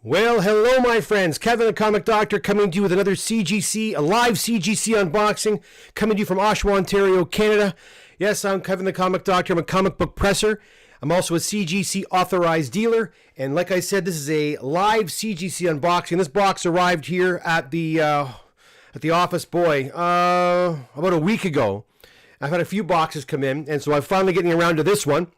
Well, hello, my friends. Kevin, the Comic Doctor, coming to you with another CGC, a live CGC unboxing, coming to you from Oshawa, Ontario, Canada. Yes, I'm Kevin, the Comic Doctor. I'm a comic book presser. I'm also a CGC authorized dealer. And like I said, this is a live CGC unboxing. This box arrived here at the office, about a week ago. I've had a few boxes come in, and so I'm finally getting around to this one.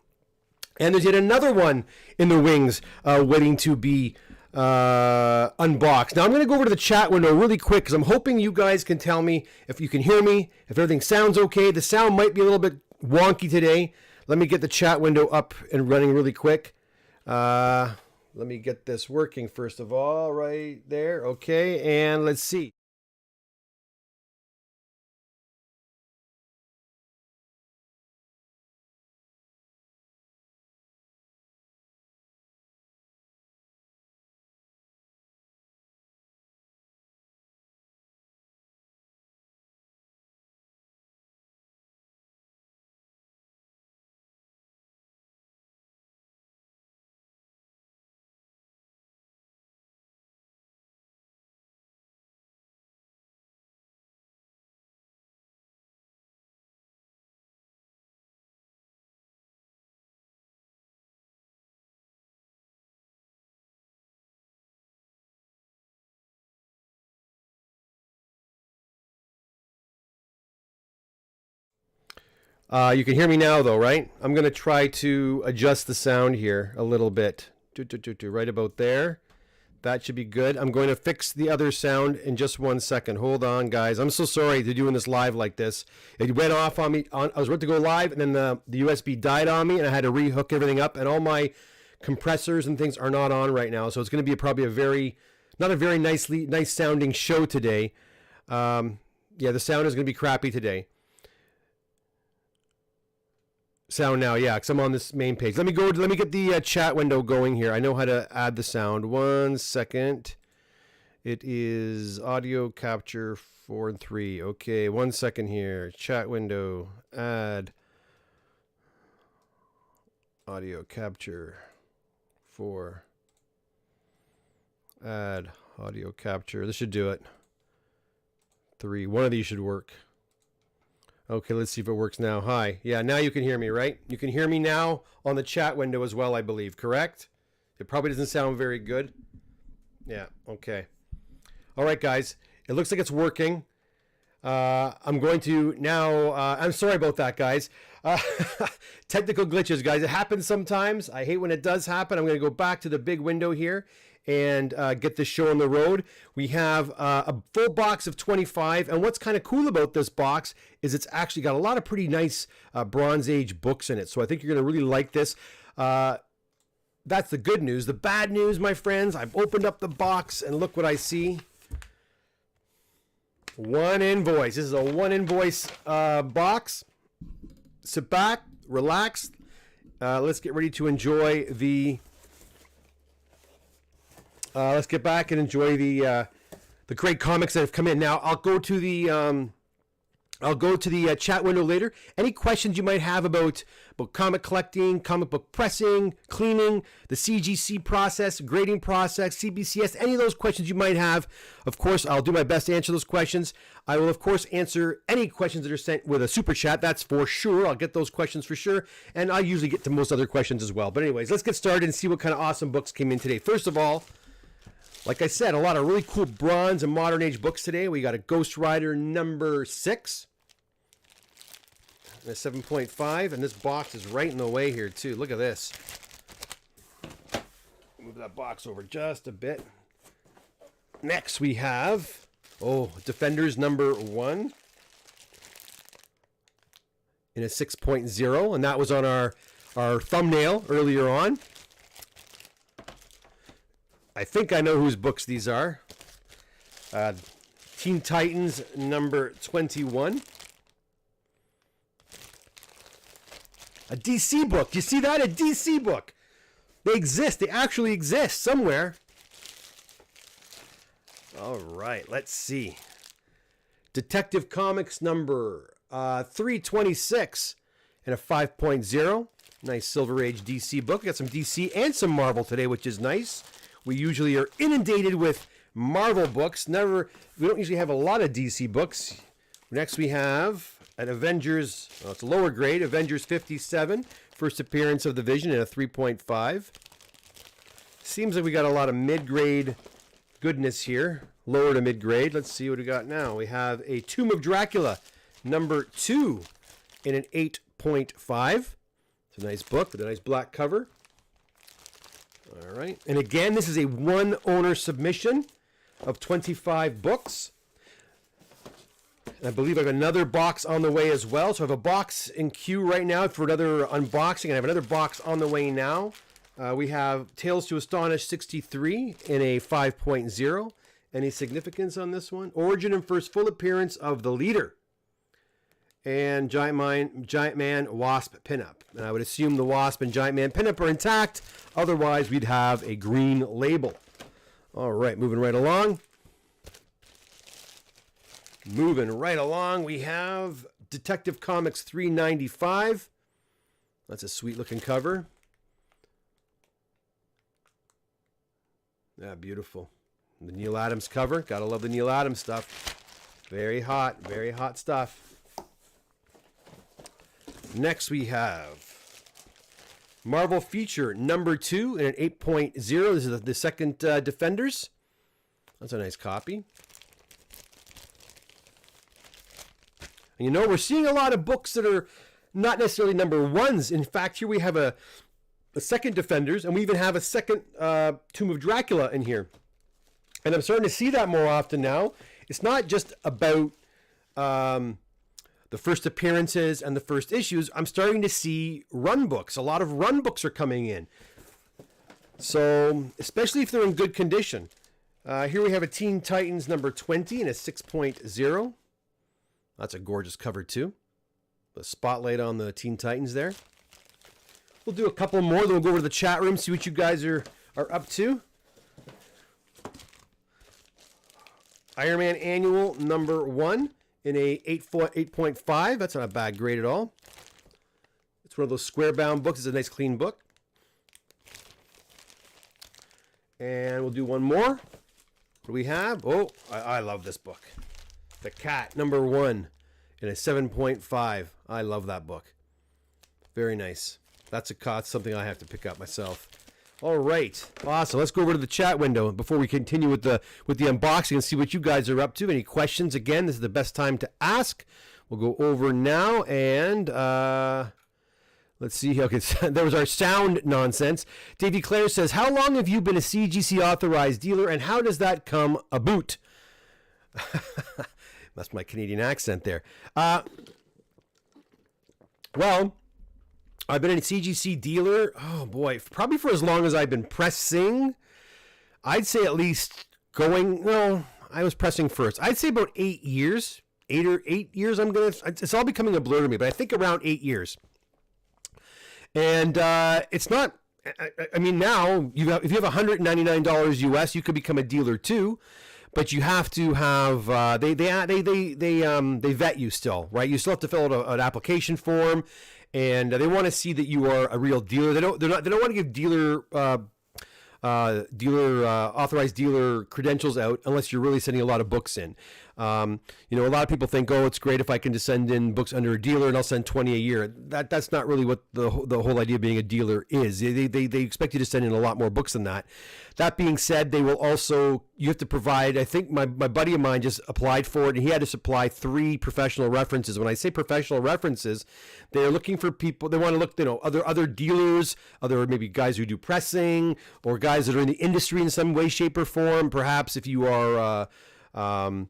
And there's yet another one in the wings waiting to be unboxed. Now I'm going to go over to the chat window really quick because I'm hoping you guys can tell me if you can hear me, if everything sounds okay. The sound might be a little bit wonky today. Let me get the chat window up and running really quick. Let me get this working first of all, right there. Okay, and let's see. You can hear me now, though, right? I'm going to try to adjust the sound here a little bit. Right about there. That should be good. I'm going to fix the other sound in just 1 second. Hold on, guys. I'm so sorry to doing this live like this. It went off on me. I was ready to go live, and then the USB died on me, and I had to rehook everything up. And all my compressors and things are not on right now, so it's going to be probably not a very nice sounding show today. Yeah, the sound is going to be crappy today. Sound now, yeah, because I'm on this main page. Let me get the chat window going here. I know how to add the sound. 1 second. It is audio capture 4 and 3. Okay, 1 second here. Chat window, add audio capture 4. Add audio capture. This should do it. 3. One of these should work. Okay, let's see if it works now. Hi. Yeah, now you can hear me, right? You can hear me now on the chat window as well, I believe, correct? It probably doesn't sound very good. Yeah, okay. All right, guys. It looks like it's working. I'm going to now... I'm sorry about that, guys. Technical glitches, guys. It happens sometimes. I hate when it does happen. I'm going to go back to the big window here and get this show on the road. We have a full box of 25, and what's kind of cool about this box is it's actually got a lot of pretty nice Bronze Age books in it, so I think you're going to really like this. That's the good news. The bad news, my friends, I've opened up the box, and look what I see. One invoice. This is a one invoice box. Sit back, relax. Let's get ready to enjoy the... let's get back and enjoy the great comics that have come in. Now I'll go to the chat window later. Any questions you might have about comic collecting, comic book pressing, cleaning, the CGC process, grading process, CBCS, any of those questions you might have, of course, I'll do my best to answer those questions. I will, of course, answer any questions that are sent with a super chat. That's for sure. I'll get those questions for sure. And I usually get to most other questions as well. But anyways, let's get started and see what kind of awesome books came in today. First of all, like I said, a lot of really cool bronze and modern age books today. We got a Ghost Rider number 6. And a 7.5. And this box is right in the way here, too. Look at this. Move that box over just a bit. Next, we have, Defenders number 1. In a 6.0. And that was on our thumbnail earlier on. I think I know whose books these are. Teen Titans number 21. A DC book. Do you see that? A DC book. They exist. They actually exist somewhere. All right. Let's see. Detective Comics number 326 and a 5.0. Nice Silver Age DC book. We got some DC and some Marvel today, which is nice. We usually are inundated with Marvel books. We don't usually have a lot of DC books. Next we have an Avengers, it's a lower grade, Avengers 57, first appearance of the Vision in a 3.5. Seems like we got a lot of mid-grade goodness here, lower to mid-grade. Let's see what we got now. We have a Tomb of Dracula, number 2, in an 8.5. It's a nice book with a nice black cover. All right. And again, this is a one-owner submission of 25 books. And I believe I have another box on the way as well. So I have a box in queue right now for another unboxing. And I have another box on the way now. We have Tales to Astonish 63 in a 5.0. Any significance on this one? Origin and first full appearance of the Leader. And Giant Man Wasp pinup. And I would assume the Wasp and Giant Man pinup are intact. Otherwise, we'd have a green label. All right, moving right along. We have Detective Comics 395. That's a sweet looking cover. Yeah, beautiful. The Neil Adams cover. Gotta love the Neil Adams stuff. Very hot stuff. Next we have Marvel Feature number 2 in an 8.0. This is the second Defenders. That's a nice copy. And you know, we're seeing a lot of books that are not necessarily number 1s. In fact, here we have a second Defenders, and we even have a second Tomb of Dracula in here. And I'm starting to see that more often now. It's not just about the first appearances and the first issues. I'm starting to see run books. A lot of run books are coming in. So, especially if they're in good condition. Here we have a Teen Titans number 20 and a 6.0. That's a gorgeous cover too. The spotlight on the Teen Titans there. We'll do a couple more, then we'll go over to the chat room, see what you guys are up to. Iron Man Annual number 1 in a 8.5. That's not a bad grade at all. It's one of those square bound books. It's a nice clean book. And we'll do one more. What do we have? Oh, I love this book. The Cat number 1 in a 7.5. I love that book. Very nice. That's something I have to pick up myself. All right, awesome. Let's go over to the chat window before we continue with the unboxing and see what you guys are up to. Any questions? Again, this is the best time to ask. We'll go over now and let's see. Okay, there was our sound nonsense. Davey Clare says, "How long have you been a CGC authorized dealer, and how does that come about?" That's my Canadian accent there. Well, I've been a CGC dealer, oh boy, probably for as long as I've been pressing. I'd say at least I was pressing first. I'd say about 8 years. 8 years, it's all becoming a blur to me, but I think around 8 years. And it's not, I mean, now, if you have $199 US, you could become a dealer too. But you have to have they vet you still, right? You still have to fill out an application form, and they want to see that you are a real dealer. They don't want to give authorized dealer credentials out unless you're really sending a lot of books in. A lot of people think, oh, it's great if I can just send in books under a dealer and I'll send 20 a year. That's not really what the whole idea of being a dealer is. They expect you to send in a lot more books than that. That being said, they will also, you have to provide, I think my buddy of mine just applied for it, and he had to supply 3 professional references. When I say professional references, they're looking for people, they want to look, other dealers, other maybe guys who do pressing, or guys that are in the industry in some way, shape, or form. Perhaps if you are, you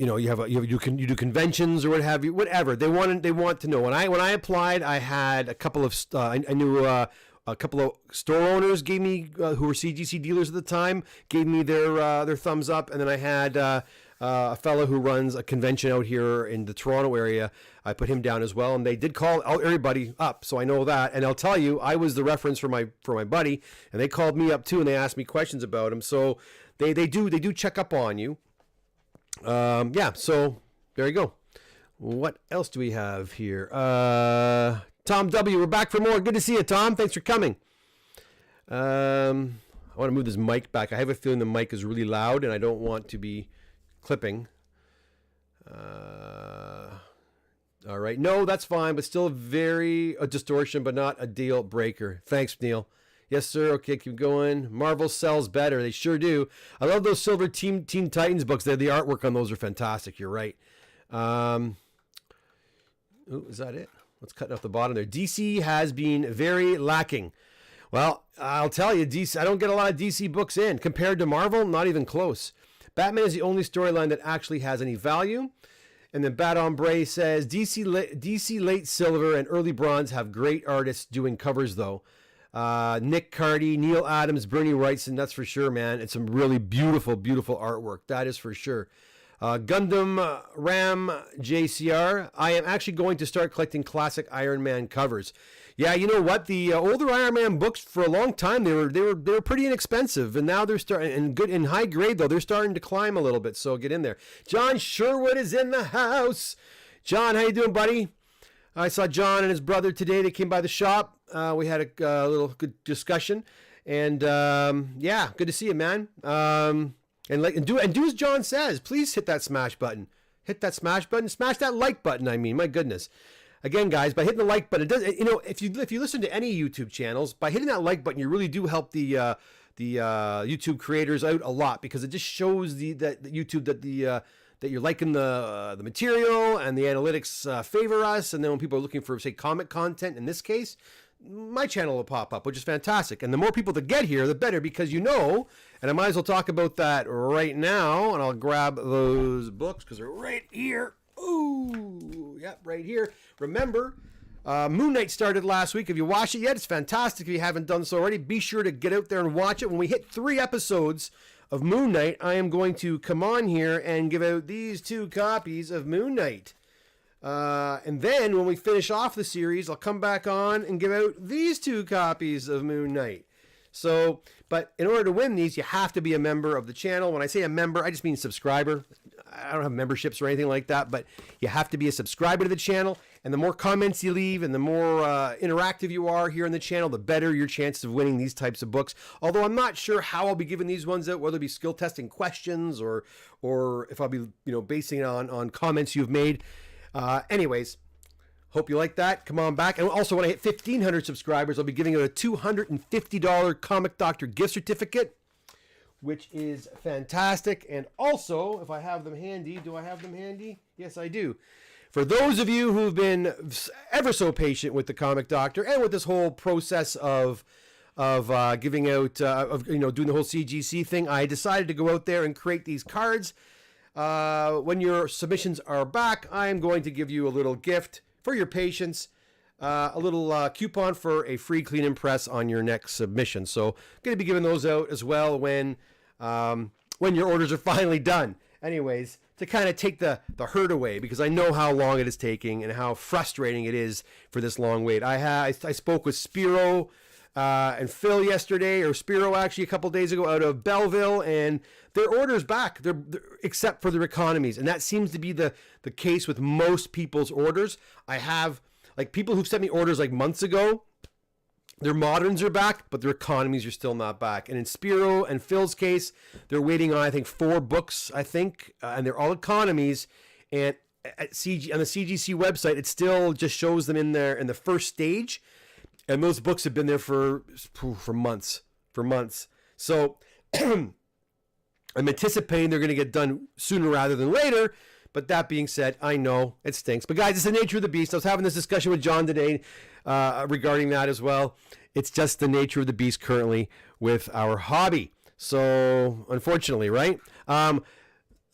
do conventions or what have you, whatever. They want to know. When I applied, I had a couple of I knew a couple of store owners gave me who were CGC dealers at the time, gave me their thumbs up, and then I had a fellow who runs a convention out here in the Toronto area. I put him down as well, and they did call everybody up, so I know that. And I'll tell you, I was the reference for my buddy, and they called me up too, and they asked me questions about him. So they do check up on you. So there you go. What else do we have here? Tom W., we're back for more. Good to see you, Tom. Thanks for coming. I want to move this mic back. I have a feeling the mic is really loud and I don't want to be clipping. All right. No, that's fine, but still a distortion, but not a deal breaker. Thanks, Neil. Yes, sir. Okay, keep going. Marvel sells better. They sure do. I love those silver Teen Titans books. The artwork on those are fantastic. You're right. Ooh, is that it? Let's cut off the bottom there. DC has been very lacking. Well, I'll tell you, DC. I don't get a lot of DC books in. Compared to Marvel, not even close. Batman is the only storyline that actually has any value. And then Bad Ombre says, DC late silver and early bronze have great artists doing covers, though. Nick Cardy, Neil Adams, Bernie Wrightson, that's for sure, man. It's some really beautiful, beautiful artwork. That is for sure. Gundam Ram JCR, I am actually going to start collecting classic Iron Man covers. Yeah, you know what? The older Iron Man books for a long time they were pretty inexpensive, and now they're starting and good in high grade though. They're starting to climb a little bit. So get in there. John Sherwood is in the house. John, how you doing, buddy? I saw John and his brother today. They came by the shop. We had a little good discussion, and yeah, good to see you, man. And do as John says. Please hit that smash button. Hit that smash button. Smash that like button. I mean, my goodness. Again, guys, by hitting the like button, it does. You know, if you listen to any YouTube channels, by hitting that like button, you really do help the YouTube creators out a lot, because it just shows that YouTube that you're liking the material, and the analytics favor us. And then when people are looking for, say, comic content, in this case, my channel will pop up, which is fantastic. And the more people that get here, the better, because and I might as well talk about that right now. And I'll grab those books because they're right here. Ooh, yep, right here. Remember, Moon Knight started last week. If you watched it yet, it's fantastic. If you haven't done so already, be sure to get out there and watch it. When we hit 3 episodes of Moon Knight, I am going to come on here and give out these 2 copies of Moon Knight. And then when we finish off the series, I'll come back on and give out these 2 copies of Moon Knight. So, but in order to win these, you have to be a member of the channel. When I say a member, I just mean subscriber. I don't have memberships or anything like that, but you have to be a subscriber to the channel. And the more comments you leave and the more interactive you are here on the channel, the better your chances of winning these types of books. Although I'm not sure how I'll be giving these ones out, whether it be skill testing questions or if I'll be basing it on comments you've made. Anyways, hope you like that. Come on back. And also, when I hit 1,500 subscribers, I'll be giving out a $250 Comic Doctor gift certificate, which is fantastic. And also, if I have them handy, do I have them handy? Yes, I do. For those of you who've been ever so patient with the Comic Doctor and with this whole process of giving out, doing the whole CGC thing, I decided to go out there and create these cards. When your submissions are back, I am going to give you a little gift for your patience, a little coupon for a free clean and press on your next submission. So I'm going to be giving those out as well when your orders are finally done. Anyways, to kind of take the hurt away, because I know how long it is taking and how frustrating it is for this long wait. I spoke with Spiro and Phil yesterday, or Spiro actually a couple days ago, out of Belleville, and their order's back, they're except for their economies. And that seems to be the case with most people's orders. I have people who've sent me orders months ago. Their moderns are back, but their economies are still not back. And in Spiro and Phil's case, they're waiting on, I think, 4 books, and they're all economies. And on the CGC website, it still just shows them in the first stage. And those books have been there for months. So I'm anticipating they're going to get done sooner rather than later. But that being said, I know it stinks. But guys, it's the nature of the beast. I was having this discussion with John today regarding that as well. It's just the nature of the beast currently with our hobby. So unfortunately, right?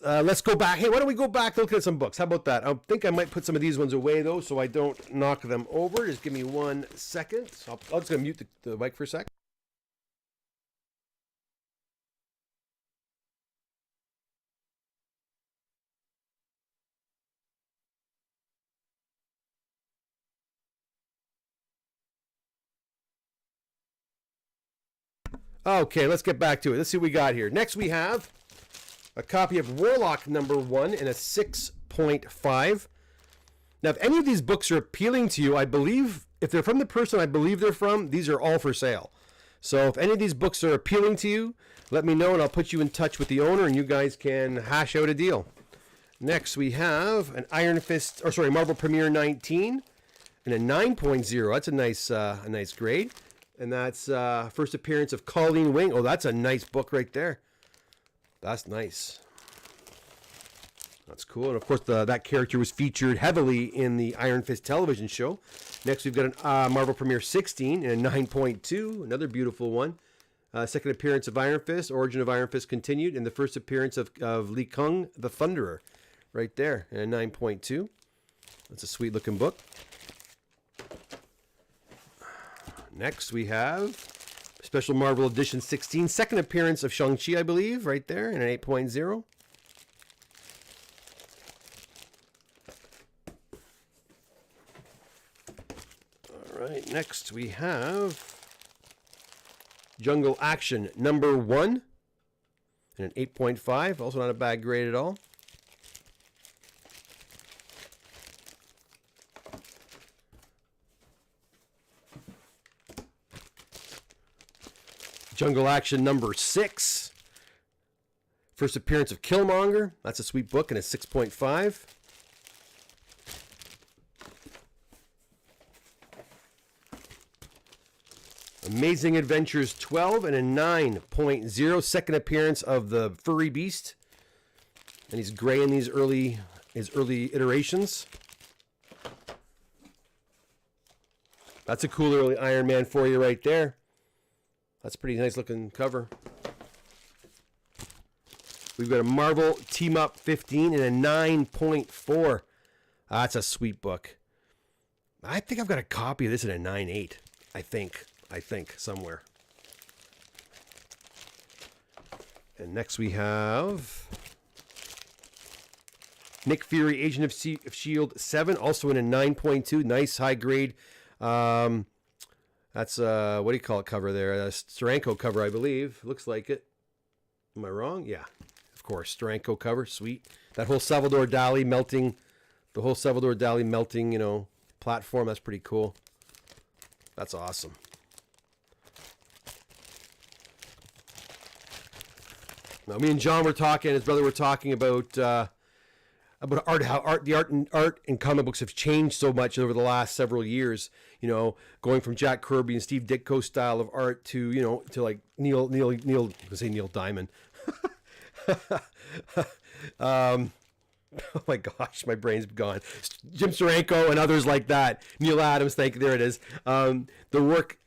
Let's go back. Hey, why don't we go back and look at some books? How about that? I think I might put some of these ones away, though, so I don't knock them over. Just give me 1 second. So I'll just mute the mic for a sec. Okay, let's get back to it. Let's see what we got here. Next, we have a copy of Warlock #1 in a 6.5. Now, if any of these books are appealing to you, I believe, if they're from the person I believe they're from, these are all for sale. So if any of these books are appealing to you, let me know and I'll put you in touch with the owner and you guys can hash out a deal. Next we have an Marvel Premiere 19 and a 9.0. That's a nice grade. And that's first appearance of Colleen Wing. Oh, that's a nice book right there. That's nice. That's cool. And of course, that character was featured heavily in the Iron Fist television show. Next, we've got a Marvel Premiere 16 and a 9.2. Another beautiful one. Second appearance of Iron Fist. Origin of Iron Fist continued. And the first appearance of Li Kung, the Thunderer. Right there. And a 9.2. That's a sweet looking book. Next, we have Special Marvel Edition 16. Second appearance of Shang-Chi, I believe. Right there. And an 8.0. Right, next we have Jungle Action number 1 and an 8.5, also not a bad grade at all. Jungle Action number 6, first appearance of Killmonger, that's a sweet book and a 6.5. Amazing Adventures 12 and a 9.0. Second appearance of the furry beast. And he's gray in his early iterations. That's a cool early Iron Man for you right there. That's a pretty nice looking cover. We've got a Marvel Team Up 15 and a 9.4. That's a sweet book. I think I've got a copy of this in a 9.8. I think somewhere. And next we have Nick Fury, Agent of S.H.I.E.L.D. 7, also in a 9.2. Nice high grade. That's what do you call it cover there? A Steranko cover, I believe. Looks like it. Am I wrong? Yeah, of course. Steranko cover, sweet. That whole Salvador Dali melting, platform. That's pretty cool. That's awesome. Now, me and John were talking, his brother were talking about art, how the art and comic books have changed so much over the last several years. You know, going from Jack Kirby and Steve Ditko style of art to to like Neil Diamond. Oh my gosh, my brain's gone. Jim Steranko and others like that. Neil Adams, there it is. The work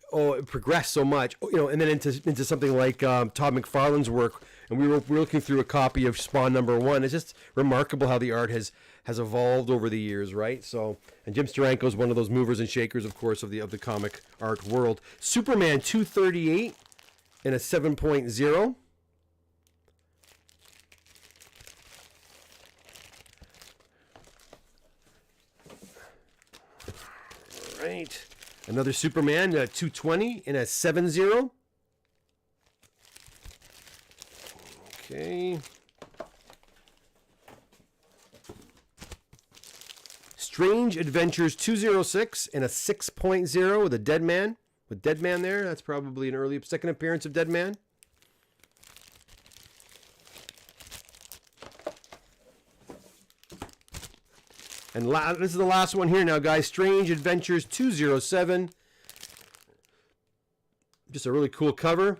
progressed so much, and then into something like Todd McFarlane's work. And we were looking through a copy of Spawn number 1. It's just remarkable how the art has evolved over the years, right? So, and Jim Steranko is one of those movers and shakers, of course, of the comic art world. Superman 238 and a 7.0. Right. Another Superman 220 and a 7.0. Okay. Strange Adventures 206 and a 6.0 with a Dead Man. With Dead Man there. That's probably an early second appearance of Dead Man. And this is the last one here now, guys. Strange Adventures 207. Just a really cool cover.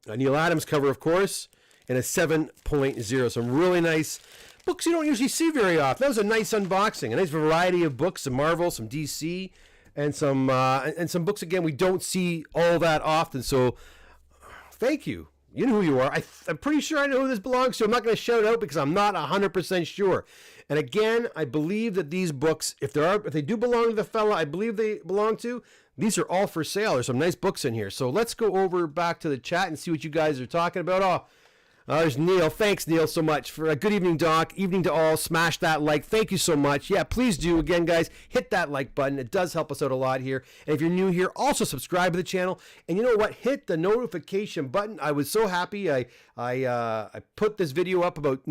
A Neil Adams cover, of course, and a 7.0. Some really nice books you don't usually see very often. That was a nice unboxing. A nice variety of books, some Marvel, some DC, and some books, again, we don't see all that often. So thank you. You know who you are. I'm pretty sure I know who this belongs to. I'm not going to shout it out because I'm not 100% sure. And again, I believe that these books, if they do belong to the fella I believe they belong to, these are all for sale. There's some nice books in here. So let's go over back to the chat and see what you guys are talking about. There's Neil. Thanks, Neil, so much. For a good evening, Doc. Evening to all. Smash that like. Thank you so much. Yeah, please do. Again, guys, hit that like button. It does help us out a lot here. And if you're new here, also subscribe to the channel. And you know what? Hit the notification button. I was so happy. I put this video up about,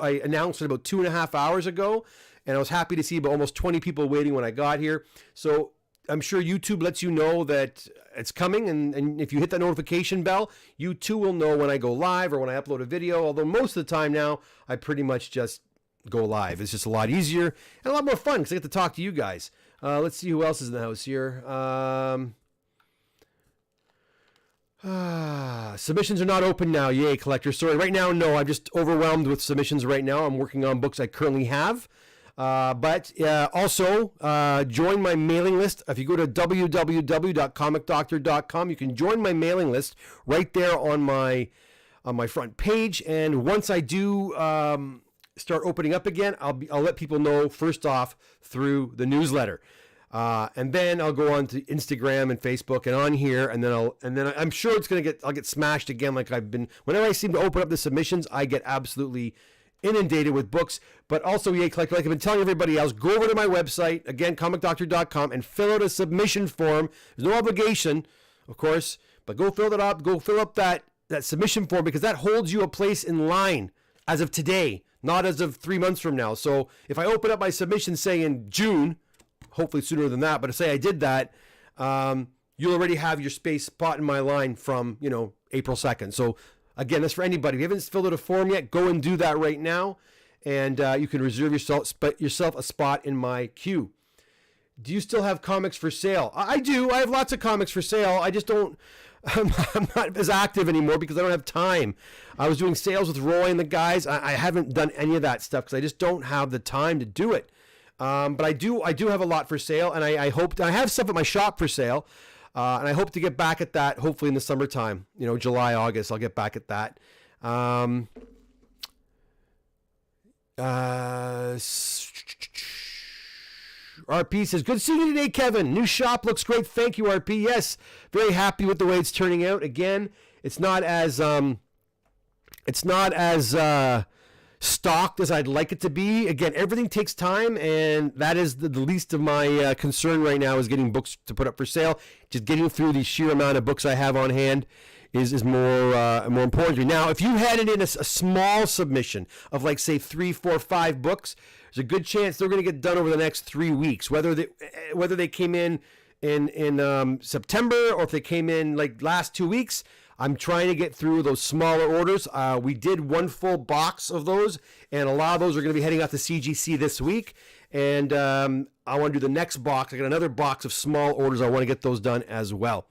I announced it about 2.5 hours ago. And I was happy to see about almost 20 people waiting when I got here. So I'm sure YouTube lets you know that it's coming, and if you hit that notification bell, you too will know when I go live or when I upload a video, although most of the time now, I pretty much just go live. It's just a lot easier and a lot more fun because I get to talk to you guys. Let's see who else is in the house here. Submissions are not open now. Yay, collector. Sorry, right now, no. I'm just overwhelmed with submissions right now. I'm working on books I currently have. But also, join my mailing list. If you go to www.comicdoctor.com, you can join my mailing list right there on my front page. And once I do start opening up again, I'll let people know first off through the newsletter. And then I'll go on to Instagram and Facebook and on here, and then I'm sure I'll get smashed again like I've been. Whenever I seem to open up the submissions, I get absolutely inundated with books. But also, Yay Collector, like I've been telling everybody else, go over to my website, again, comicdoctor.com, and fill out a submission form. There's no obligation, of course, but go fill that up. Go fill up that submission form, because that holds you a place in line as of today, not as of 3 months from now. So if I open up my submission, say in June, hopefully sooner than that, but say I did that, you'll already have your spot in my line from, April 2nd. So again, that's for anybody. If you haven't filled out a form yet, go and do that right now, and you can reserve yourself a spot in my queue. Do you still have comics for sale? I do. I have lots of comics for sale. I just don't, I'm not as active anymore because I don't have time. I was doing sales with Roy and the guys. I haven't done any of that stuff because I just don't have the time to do it. But I do have a lot for sale, and I have stuff at my shop for sale, and I hope to get back at that hopefully in the summertime, July, August, I'll get back at that. RP says, good seeing you today, Kevin. New shop looks great. Thank you, RP. Yes, very happy with the way it's turning out. Again, it's not as stocked as I'd like it to be. Again, everything takes time, and that is the least of my concern right now is getting books to put up for sale. Just getting through the sheer amount of books I have on hand is more important to me. Now, if you had it in a small submission of like say 3, 4, 5 books, there's a good chance they're going to get done over the next 3 weeks. Whether they came in September or if they came in like last 2 weeks, I'm trying to get through those smaller orders. We did one full box of those, and a lot of those are going to be heading out to CGC this week. And I want to do the next box. I got another box of small orders. I want to get those done as well.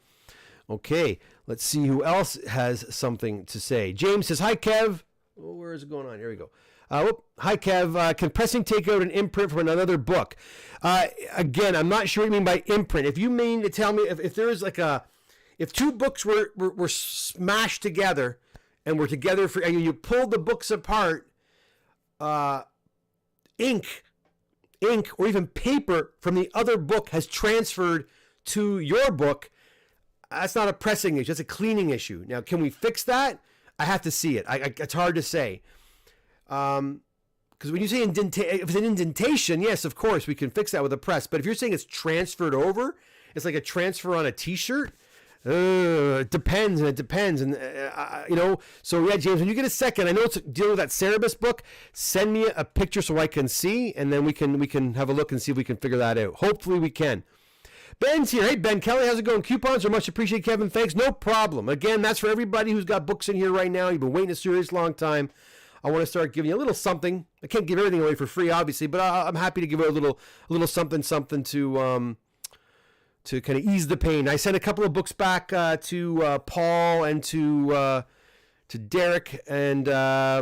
Okay, let's see who else has something to say. James says, hi, Kev. Oh, where is it going on? Here we go. Hi, Kev. Can pressing take out an imprint from another book? Again, I'm not sure what you mean by imprint. If you mean to tell me if there is like if two books were smashed together and were together and you pulled the books apart, ink or even paper from the other book has transferred to your book, that's not a pressing issue. That's a cleaning issue. Now, can we fix that? I have to see it. It's hard to say. Because when you say if it's an indentation, yes, of course, we can fix that with a press. But if you're saying it's transferred over, it's like a transfer on a T-shirt. It depends. And so yeah, James, when you get a second, I know it's dealing with that Cerebus book, send me a picture so I can see, and then we can have a look and see if we can figure that out. Hopefully we can. Ben's here. Hey, Ben Kelly, how's it going? Coupons are much appreciated, Kevin. Thanks. No problem. Again, that's for everybody who's got books in here right now. You've been waiting a serious long time. I want to start giving you a little something. I can't give everything away for free, obviously, but I'm happy to give it a little something to kind of ease the pain. I sent a couple of books back to Paul and to Derek, and I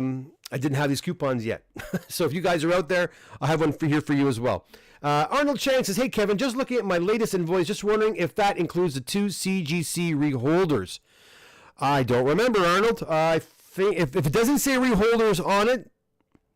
didn't have these coupons yet. So if you guys are out there, I'll have one here for you as well. Arnold Chang says, hey, Kevin, just looking at my latest invoice, just wondering if that includes the 2 CGC reholders. I don't remember, Arnold. I think if it doesn't say reholders on it,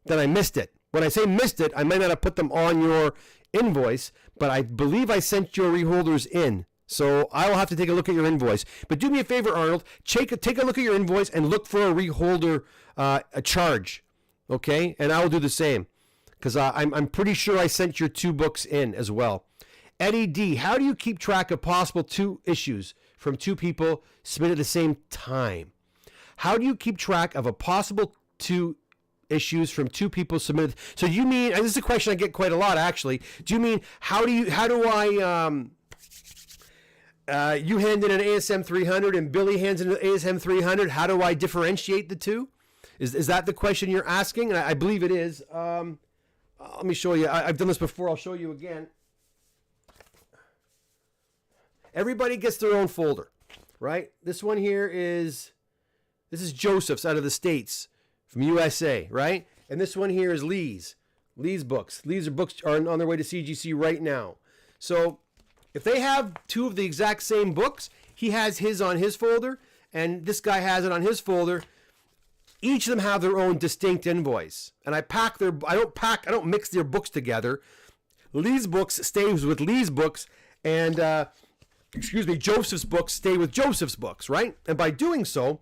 then I missed it. When I say missed it, I might not have put them on your invoice, but I believe I sent your reholders in. So I will have to take a look at your invoice. But do me a favor, Arnold, take a look at your invoice and look for a reholder a charge, okay? And I will do the same, because I'm pretty sure I sent your 2 books in as well. Eddie D, how do you keep track of possible 2 issues from 2 people submitted at the same time? How do you keep track of a possible 2 issues from 2 people submitted? So you mean, and this is a question I get quite a lot actually, do you mean how do I You hand in an ASM 300 and Billy hands in an ASM 300. How do I differentiate the two? Is that the question you're asking? And I believe it is. Let me show you. I've done this before. I'll show you again. Everybody gets their own folder, right? This one here this is Joseph's out of the States from USA, right? And this one here is Lee's books. Lee's books are on their way to CGC right now. So if they have two of the exact same books, he has his on his folder, and this guy has it on his folder. Each of them have their own distinct invoice, and I don't mix their books together. Lee's books stays with Lee's books, and Joseph's books stay with Joseph's books, right? And by doing so,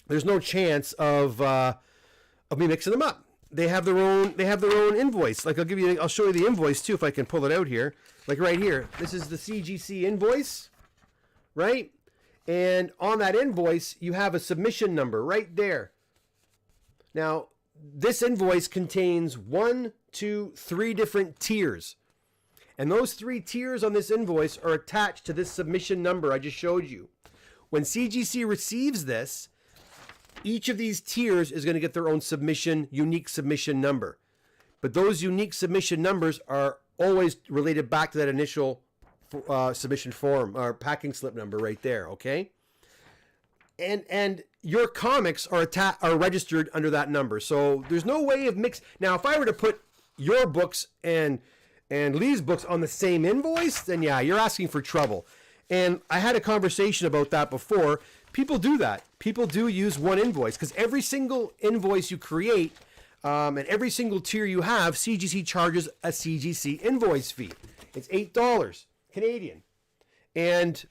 there's no chance of me mixing them up. They have their own invoice. Like I'll show you the invoice too if I can pull it out here. Like right here, this is the CGC invoice, right? And on that invoice, you have a submission number right there. Now, this invoice contains 3 different tiers. And those 3 tiers on this invoice are attached to this submission number I just showed you. When CGC receives this, each of these tiers is going to get their own unique submission number. But those unique submission numbers are always related back to that initial submission form or packing slip number right there, okay? And your comics are registered under that number. So there's no way of mix. Now, if I were to put your books and Lee's books on the same invoice, then yeah, you're asking for trouble. And I had a conversation about that before. People do that. People do use one invoice because every single invoice you create and every single tier you have, CGC charges a CGC invoice fee. It's $8 Canadian. And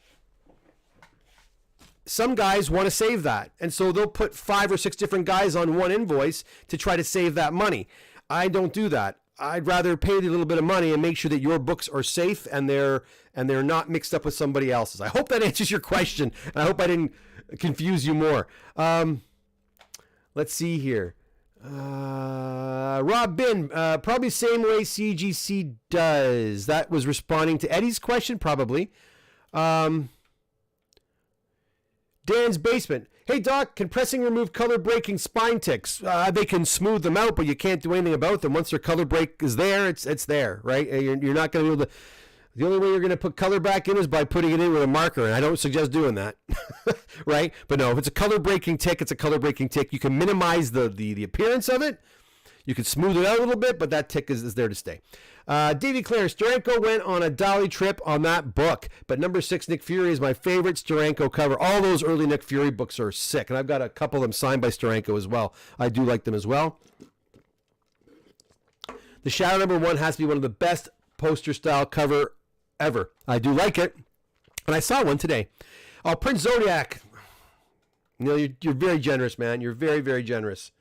some guys want to save that. And so they'll put 5 or 6 different guys on one invoice to try to save that money. I don't do that. I'd rather pay the little bit of money and make sure that your books are safe and they're not mixed up with somebody else's. I hope that answers your question. And I hope I didn't confuse you more. Let's see here. Rob Bin, probably same way CGC does. That was responding to Eddie's question, probably. Dan's Basement. Hey, Doc, can pressing remove color breaking spine ticks? They can smooth them out, but you can't do anything about them. Once their color break is there, it's there, right? You're not going to be able to... The only way you're going to put color back in is by putting it in with a marker, and I don't suggest doing that, right? But no, if it's a color breaking tick, it's a color breaking tick. You can minimize the appearance of it. You can smooth it out a little bit, but that tick is there to stay. Davey Clare, Steranko went on a dolly trip on that book, but number 6, Nick Fury, is my favorite Steranko cover. All those early Nick Fury books are sick, and I've got a couple of them signed by Steranko as well. I do like them as well. The Shadow number 1 has to be one of the best poster style cover ever. I do like it, and I saw one today. Oh, Prince Zodiac. You know, you're very generous, man. You're very, very generous.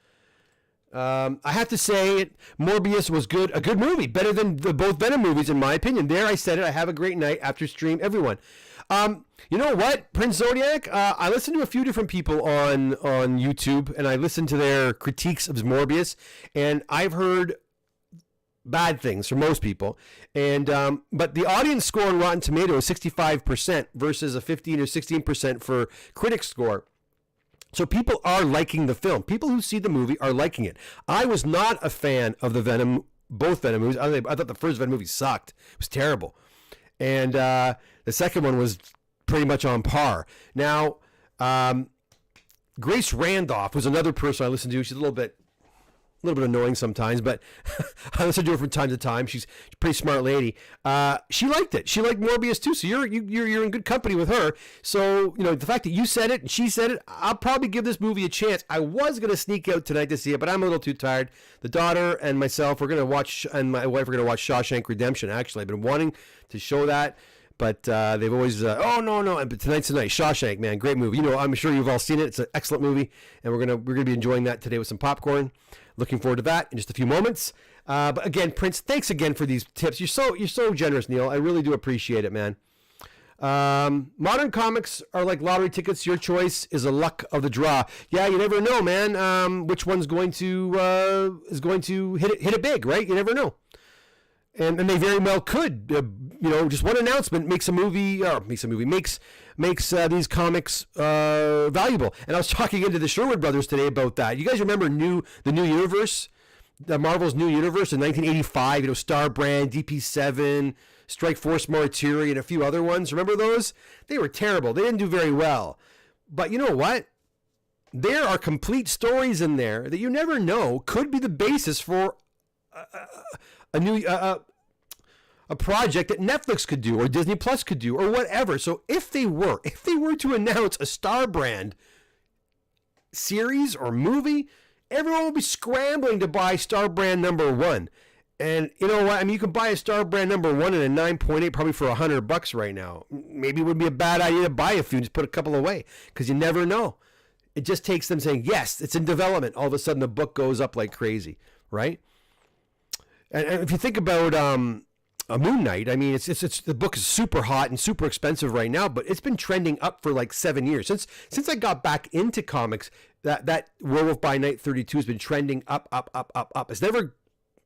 I have to say, Morbius was good. A good movie, better than both Venom movies, in my opinion. There, I said it. I have a great night after stream, everyone. You know what, Prince Zodiac? I listened to a few different people on YouTube, and I listened to their critiques of Morbius, and I've heard bad things from most people. And but the audience score on Rotten Tomatoes is 65% versus a 15 or 16% for critics score. So people are liking the film. People who see the movie are liking it. I was not a fan of both Venom movies. I thought the first Venom movie sucked. It was terrible. And the second one was pretty much on par. Now, Grace Randolph was another person I listened to. She's a little bit annoying sometimes, but I listen to her from time to time. She's a pretty smart lady. She liked it. She liked Morbius too. So you're in good company with her. So, you know, the fact that you said it and she said it, I'll probably give this movie a chance. I was going to sneak out tonight to see it, but I'm a little too tired. The daughter and myself, we're going to watch, and my wife are going to watch Shawshank Redemption. Actually, I've been wanting to show that, but they've always, oh no. But tonight's the night. Shawshank, man, great movie. You know, I'm sure you've all seen it. It's an excellent movie, and we're gonna be enjoying that today with some popcorn. Looking forward to that in just a few moments. But again, Prince, thanks again for these tips. You're so generous, Neil. I really do appreciate it, man. Modern comics are like lottery tickets. Your choice is a luck of the draw. Yeah, you never know, man. Which one's going to hit it big, right? You never know. and they very well could. Just one announcement makes a movie, makes these comics valuable. And I was talking into the Sherwood brothers today about that. You guys remember the new universe, Marvel's new universe in 1985? Star Brand, DP7, Strike Force Martyri, and a few other ones. Remember those? They were terrible. They didn't do very well. But you know what? There are complete stories in there that you never know could be the basis for a new a project that Netflix could do or Disney Plus could do or whatever. So if they were to announce a Star Brand series or movie, everyone would be scrambling to buy Star Brand #1. And you know what? I mean, you can buy a Star Brand #1 and a 9.8 probably for $100 right now. Maybe it would be a bad idea to buy a few and just put a couple away, because you never know. It just takes them saying, yes, it's in development. All of a sudden the book goes up like crazy, right? And if you think about a Moon Knight, I mean, it's the book is super hot and super expensive right now, but it's been trending up for like 7 years. Since I got back into comics, that Werewolf by Night 32 has been trending up. It's never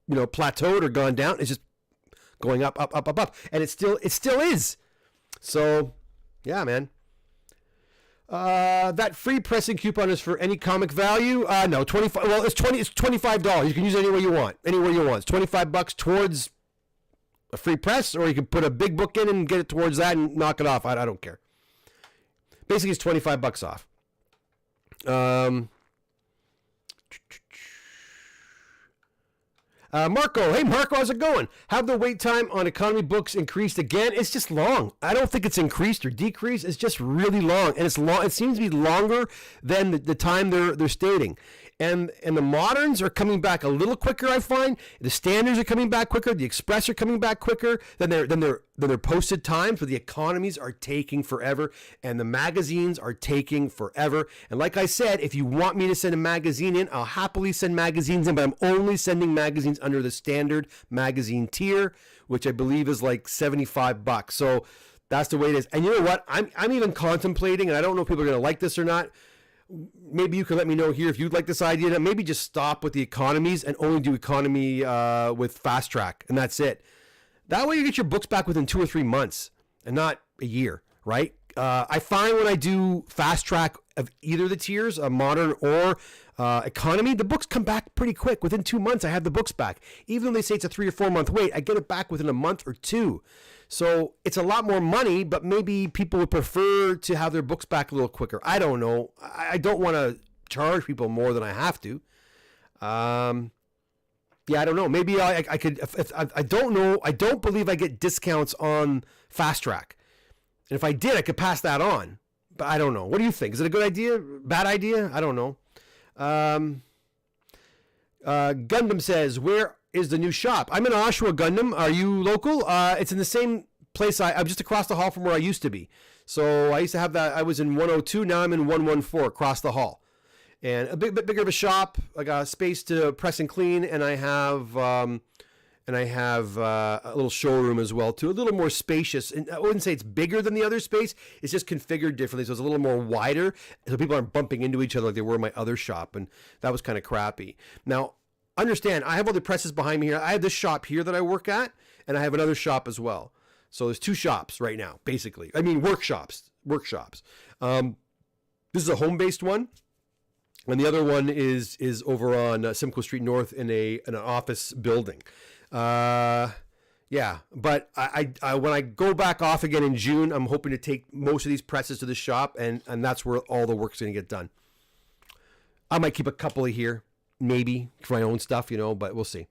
plateaued or gone down. It's just going up. And it still is. So yeah, man. That free pressing coupon is for any comic value. No, 25. Well, it's $25. You can use it anywhere you want. It's $25 towards a free press, or you can put a big book in and get it towards that and knock it off. I don't care. Basically, it's $25 off. Marco, hey Marco, how's it going? Have the wait time on economy books increased again? It's just long. I don't think it's increased or decreased. It's just really long, and it's long. It seems to be longer than the time they're stating. And the moderns are coming back a little quicker, I find. The standards are coming back quicker. The express are coming back quicker than their posted times. But the economies are taking forever, and the magazines are taking forever. And like I said, if you want me to send a magazine in, I'll happily send magazines in. But I'm only sending magazines under the standard magazine tier, which I believe is like $75. So that's the way it is. And you know what? I'm even contemplating, and I don't know if people are going to like this or not. Maybe you can let me know here if you'd like this idea to maybe just stop with the economies and only do economy with Fast Track, and that's it. That way you get your books back within 2 or 3 months and not a year, right? I find when I do Fast Track of either the tiers, modern or economy, the books come back pretty quick. Within 2 months, I have the books back. Even though they say it's a 3 or 4 month wait, I get it back within a month or two. So it's a lot more money, but maybe people would prefer to have their books back a little quicker. I don't know. I don't want to charge people more than I have to. Yeah, I don't know. Maybe I could. I don't know. I don't believe I get discounts on Fast Track. And if I did, I could pass that on. But I don't know. What do you think? Is it a good idea? Bad idea? I don't know. Gundam says, where is the new shop? I'm in Oshawa, Gundam. Are you local? It's in the same place. I'm just across the hall from where I used to be. So I used to have that. I was in 102. Now I'm in 114 across the hall. And a bit bigger of a shop. I got space to press and clean. And I have a little showroom as well too. A little more spacious. And I wouldn't say it's bigger than the other space. It's just configured differently. So it's a little more wider. So people aren't bumping into each other like they were in my other shop. And that was kind of crappy. Now, understand, I have other presses behind me here. I have this shop here that I work at, and I have another shop as well. So there's 2 shops right now, basically. I mean, workshops. This is a home-based one, and the other one is over on Simcoe Street North in an office building. Yeah, but I when I go back off again in June, I'm hoping to take most of these presses to the shop, and that's where all the work's going to get done. I might keep a couple of here. Maybe for my own stuff, but we'll see.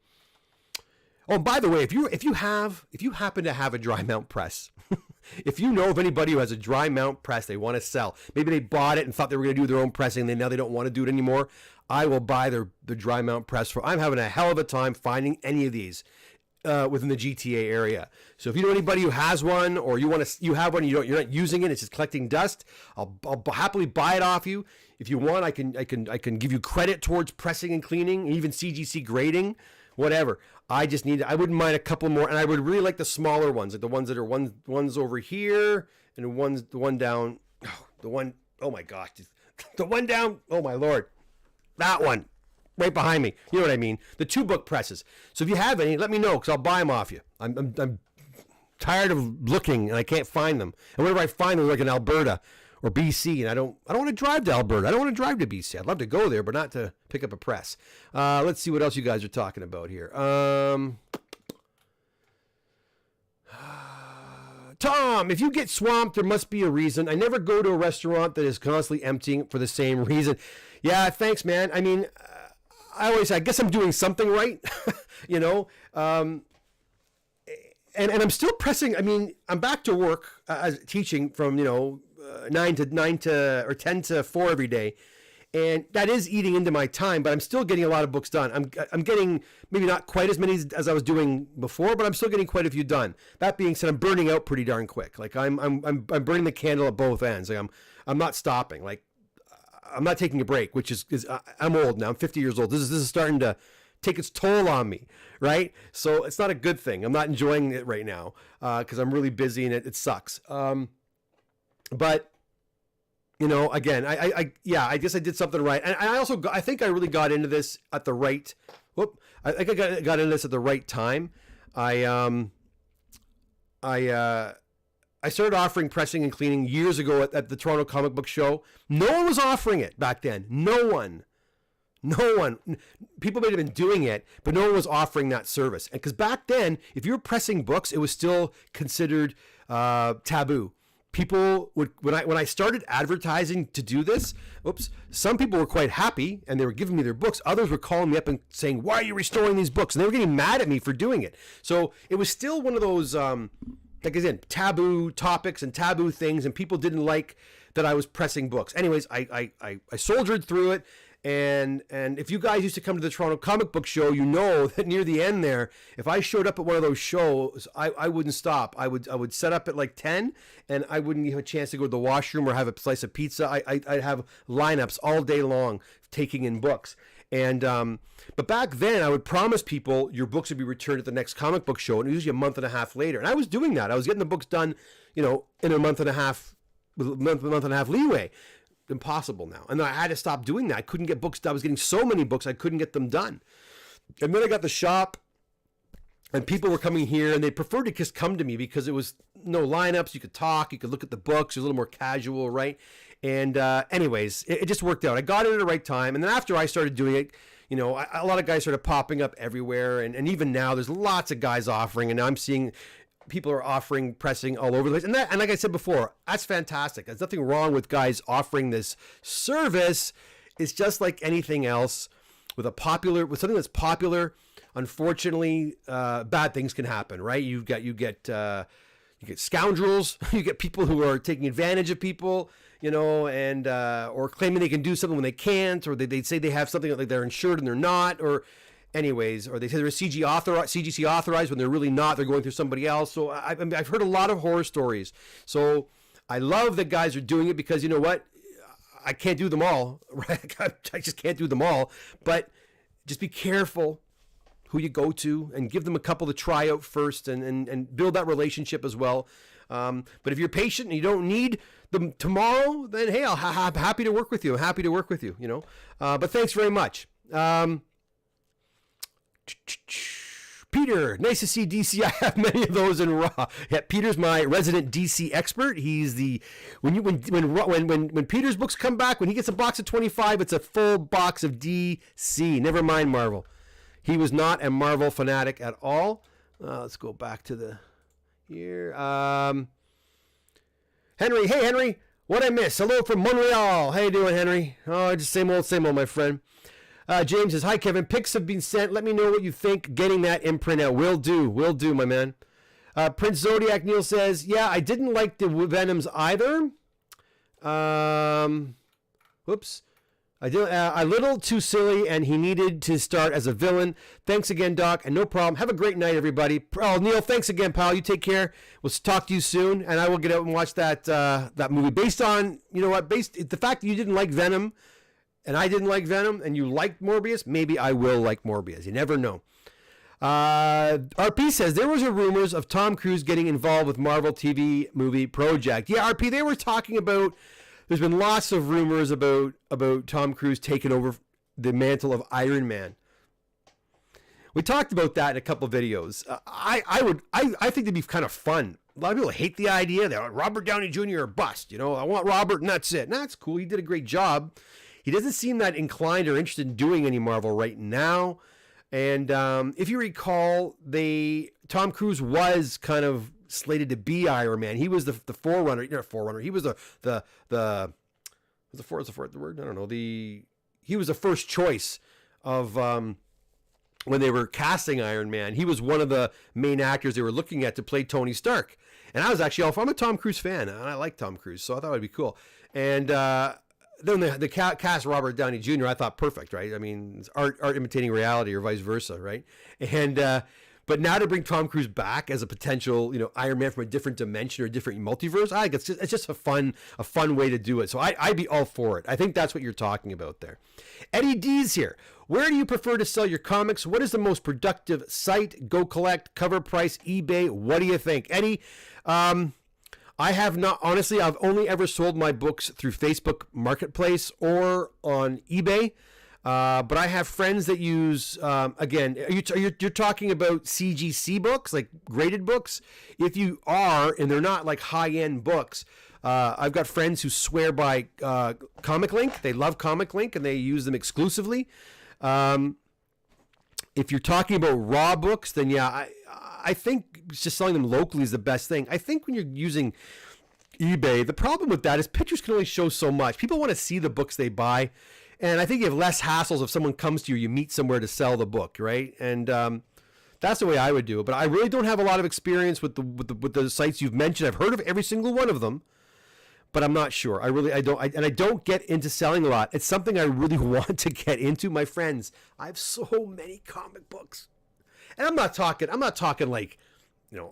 Oh, and by the way, if you happen to have a dry mount press, if you know of anybody who has a dry mount press they want to sell, maybe they bought it and thought they were going to do their own pressing, now they don't want to do it anymore, I will buy the dry mount press for. I'm having a hell of a time finding any of these within the GTA area. So if you know anybody who has one, or you have one, you're not using it, it's just collecting dust, I'll happily buy it off you. If you want, I can give you credit towards pressing and cleaning, even CGC grading, whatever. I wouldn't mind a couple more, and I would really like the smaller ones, like the ones that are ones over here, and the one down. Oh my gosh, the one down. Oh my Lord, that one. right behind me. You know what I mean? The 2 book presses. So if you have any, let me know because I'll buy them off you. I'm tired of looking and I can't find them. And whenever I find them, they're like in Alberta or BC, and I don't want to drive to Alberta. I don't want to drive to BC. I'd love to go there, but not to pick up a press. Let's see what else you guys are talking about here. Tom, if you get swamped, there must be a reason. I never go to a restaurant that is constantly emptying for the same reason. Yeah, thanks, man. I mean, I guess I'm doing something right, you know. And I'm still pressing. I mean, I'm back to work as teaching from 9 to 10 to 4 every day, and that is eating into my time. But I'm still getting a lot of books done. I'm getting maybe not quite as many as I was doing before, but I'm still getting quite a few done. That being said, I'm burning out pretty darn quick. Like I'm burning the candle at both ends. Like I'm not stopping. Like I'm not taking a break, which is I'm old now. I'm 50 years old. This is starting to take its toll on me, right? So it's not a good thing. I'm not enjoying it right now because I'm really busy and it sucks. But again, I guess I did something right, and I think I really got into this at the right. I think I got into this at the right time. I started offering pressing and cleaning years ago at the Toronto Comic Book Show. No one was offering it back then. No one. People may have been doing it, but no one was offering that service. And because back then, if you were pressing books, it was still considered taboo. People would when I started advertising to do this, some people were quite happy and they were giving me their books. Others were calling me up and saying, "Why are you restoring these books?" And they were getting mad at me for doing it. So it was still one of those like I said, taboo topics and taboo things, and people didn't like that I was pressing books. Anyways, I soldiered through it. And if you guys used to come to the Toronto Comic Book Show, you know that near the end there, if I showed up at one of those shows, I wouldn't stop. I would set up at like 10, and I wouldn't have a chance to go to the washroom or have a slice of pizza. I'd have lineups all day long taking in books. And but back then, I would promise people your books would be returned at the next comic book show, and it was usually a month and a half later. And I was doing that. I was getting the books done, in a month and a half, with a month and a half leeway. Impossible now. And I had to stop doing that. I couldn't get books. I was getting so many books, I couldn't get them done. And then I got the shop, and people were coming here, and they preferred to just come to me because it was no lineups. You could talk, you could look at the books. It was a little more casual, right? And anyways, it just worked out. I got it at the right time. And then after I started doing it, a lot of guys started popping up everywhere. And even now, there's lots of guys offering. And now I'm seeing people are offering pressing all over the place. And like I said before, that's fantastic. There's nothing wrong with guys offering this service. It's just like anything else with something that's popular. Unfortunately, bad things can happen, right? You get scoundrels, you get people who are taking advantage of people, and or claiming they can do something when they can't, or they say they have something like they're insured and they're not, or anyways, or they say they're CGC authorized when they're really not. They're going through somebody else. So I've heard a lot of horror stories. So I love that guys are doing it because you know what? I can't do them all, right? I just can't do them all. But just be careful who you go to and give them a couple to try out first and build that relationship as well. But if you're patient and you don't need them tomorrow, then hey, I'm happy to work with you. I'm happy to work with you, But thanks very much. Peter, nice to see DC. I have many of those in raw. Yeah, Peter's my resident DC expert. He's the when Peter's books come back, when he gets a box of 25, it's a full box of DC. Never mind Marvel. He was not a Marvel fanatic at all. Let's go back to here. Henry, hey Henry, what I miss? Hello from Montreal. How you doing, Henry? Oh, just same old, my friend. James says, hi, Kevin. Pics have been sent. Let me know what you think getting that imprint out. Will do, my man. Prince Zodiac Neil says, yeah, I didn't like the Venoms either. Whoops. I did a little too silly, and he needed to start as a villain. Thanks again, Doc, and no problem. Have a great night, everybody. Oh, Neil, thanks again, pal. You take care. We'll talk to you soon, and I will get out and watch that movie. Based on, the fact that you didn't like Venom, and I didn't like Venom, and you liked Morbius, maybe I will like Morbius. You never know. RP says, there was rumors of Tom Cruise getting involved with Marvel TV movie project. Yeah, RP, they were talking about, there's been lots of rumors about Tom Cruise taking over the mantle of Iron Man. We talked about that in a couple of videos. I think it'd be kind of fun. A lot of people hate the idea that Robert Downey Jr. or bust. You know, I want Robert and that's it. That's cool. He did a great job. He doesn't seem that inclined or interested in doing any Marvel right now. And if you recall, Tom Cruise was kind of slated to be Iron Man. He was the forerunner. Not forerunner. He was the word? I don't know. He was the first choice of when they were casting Iron Man. He was one of the main actors they were looking at to play Tony Stark. And I was actually, I'm a Tom Cruise fan, and I like Tom Cruise, so I thought it would be cool. And then the cast Robert Downey Jr., I thought perfect, right? I mean, it's art imitating reality or vice versa, right? And but now to bring Tom Cruise back as a potential, Iron Man from a different dimension or different multiverse, I think it's just a fun way to do it. So I'd be all for it. I think that's what you're talking about there. Eddie D's here. Where do you prefer to sell your comics? What is the most productive site? Go Collect, Cover Price, eBay. What do you think, Eddie? I have not, honestly, I've only ever sold my books through Facebook Marketplace or on eBay. But I have friends that use, again, you're talking about CGC books, like graded books. If you are, and they're not like high-end books, I've got friends who swear by Comic Link. They love Comic Link, and they use them exclusively. If you're talking about raw books, then yeah, I think just selling them locally is the best thing. I think when you're using eBay, the problem with that is pictures can only show so much. People want to see the books they buy. And I think you have less hassles if someone comes to you, you meet somewhere to sell the book, right? And that's the way I would do it. But I really don't have a lot of experience with the sites you've mentioned. I've heard of every single one of them, but I'm not sure. I don't get into selling a lot. It's something I really want to get into. My friends, I have so many comic books, and I'm not talking like,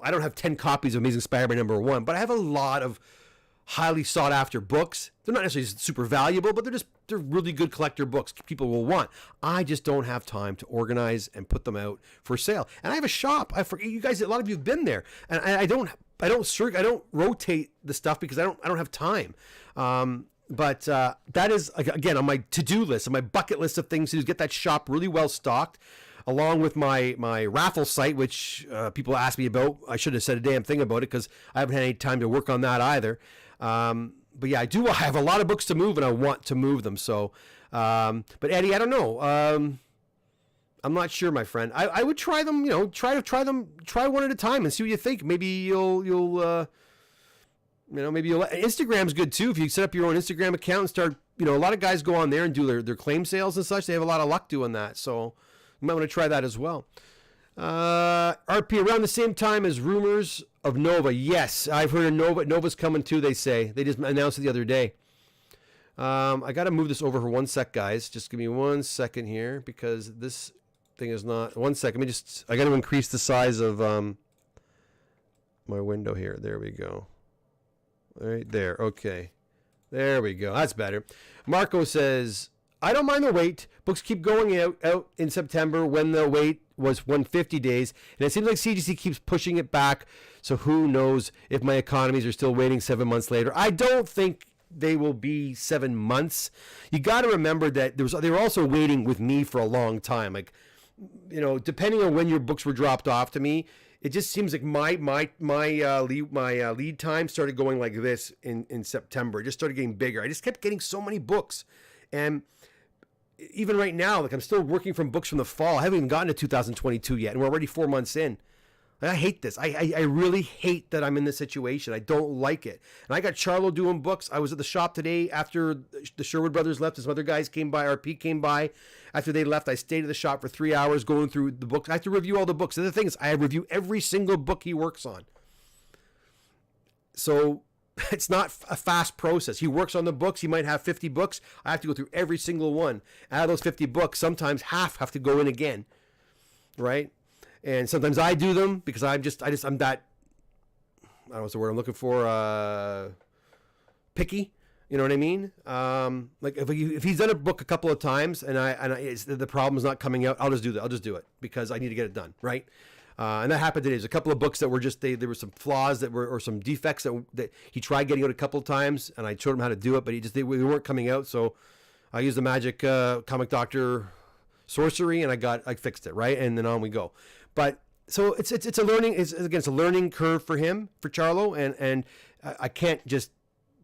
I don't have 10 copies of Amazing Spider-Man #1, but I have a lot of highly sought after books. They're not necessarily super valuable, but they're really good collector books people will want. I just don't have time to organize and put them out for sale. And I have a shop. I forget, you guys, a lot of you have been there, and I don't rotate the stuff because I don't have time. But that is, again, on my to-do list, on my bucket list of things to do, is get that shop really well stocked, along with my raffle site, which people ask me about. I shouldn't have said a damn thing about it because I haven't had any time to work on that either. But yeah, I have a lot of books to move, and I want to move them. So, but Eddie, I don't know. I'm not sure, my friend. I would try them. Try one at a time and see what you think. Maybe you'll Instagram's good too. If you set up your own Instagram account and start, a lot of guys go on there and do their claim sales and such. They have a lot of luck doing that. So you might want to try that as well. RP, around the same time as rumors of Nova. Yes, I've heard of Nova. Nova's coming too, they say. They just announced it the other day. I got to move this over for 1 sec, guys. Just give me 1 second here because this thing is not... 1 second. I got to increase the size of my window here. There we go. Right there. Okay. There we go. That's better. Marco says, I don't mind the wait. Books keep going out in September when the wait was 150 days, and it seems like CGC keeps pushing it back, so who knows if my economies are still waiting 7 months later. I don't think they will be 7 months. You got to remember that they were also waiting with me for a long time. Like, depending on when your books were dropped off to me, it just seems like my lead time started going like this in September. It just started getting bigger. I just kept getting so many books, and even right now, like I'm still working from books from the fall. I haven't even gotten to 2022 yet, and we're already 4 months in. I hate this. I really hate that I'm in this situation. I don't like it. And I got Charlo doing books. I was at the shop today after the Sherwood brothers left. Some other guys came by. RP came by. After they left, I stayed at the shop for 3 hours going through the books. I have to review all the books. The other thing is I review every single book he works on. So it's not a fast process. He works on the books. He might have 50 books. I have to go through every single one. Out of those 50 books, sometimes half have to go in again, right? And sometimes I do them because I'm that, I don't know what's the word I'm looking for, picky. You know what I mean? Like if he's done a book a couple of times and the problem is not coming out, I'll just do it because I need to get it done, right? And that happened today. There's a couple of books that were just, there were some flaws or some defects that he tried getting out a couple of times, and I showed him how to do it, but they weren't coming out. So I used the magic Comic Doctor sorcery, and I fixed it, right? And then on we go. But so it's a learning, it's a learning curve for him, for Charlo, and I can't just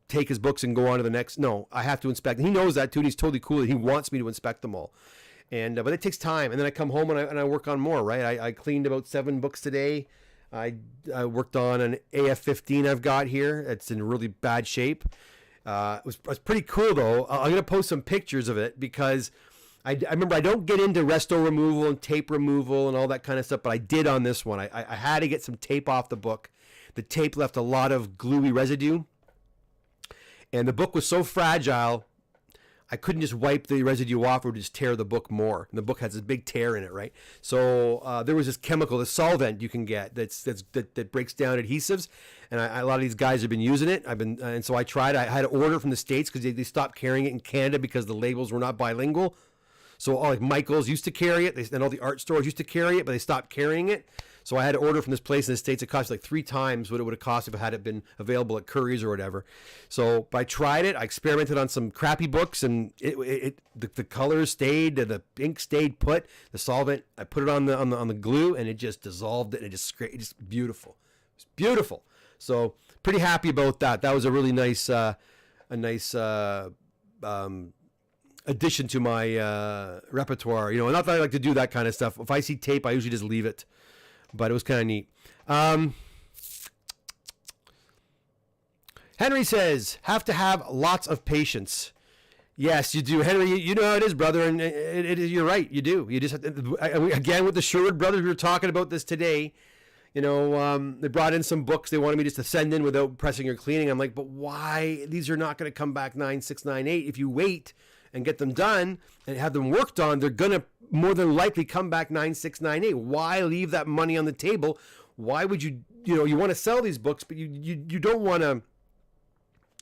take his books and go on to the next. No, I have to inspect. And he knows that too, and he's totally cool that he wants me to inspect them all. And but it takes time, and then I come home and I work on more. Right, I cleaned about 7 books today. I worked on an AF-15 I've got here. It's in really bad shape. It was pretty cool though. I'm gonna post some pictures of it because I remember I don't get into resto removal and tape removal and all that kind of stuff, but I did on this one. I had to get some tape off the book. The tape left a lot of gluey residue, and the book was so fragile, I couldn't just wipe the residue off or just tear the book more. And the book has this big tear in it, right? So there was this chemical, this solvent you can get that breaks down adhesives, and a lot of these guys have been using it. And so I tried. I had to order from the States because they stopped carrying it in Canada because the labels were not bilingual. So all, like Michaels used to carry it, and all the art stores used to carry it, but they stopped carrying it. So I had to order from this place in the States. It cost like 3 times what it would have cost if it had been available at Curry's or whatever. So but I tried it. I experimented on some crappy books, and the colors stayed, the ink stayed put. The solvent, I put it on the glue, and it just dissolved it. And it's just beautiful. It's beautiful. So pretty happy about that. That was a really nice, addition to my repertoire. You know, not that I like to do that kind of stuff. If I see tape, I usually just leave it. But it was kind of neat. Henry says, have to have lots of patience. Yes, you do. Henry, you know how it is, brother. And you're right. You do. You just have to, again, with the Sherwood brothers, we were talking about this today. You know, they brought in some books they wanted me just to send in without pressing or cleaning. I'm like, but why? These are not going to come back 9698. If you wait and get them done and have them worked on, they're going to more than likely come back 9698. Why leave that money on the table? Why would you want to sell these books, but you don't want to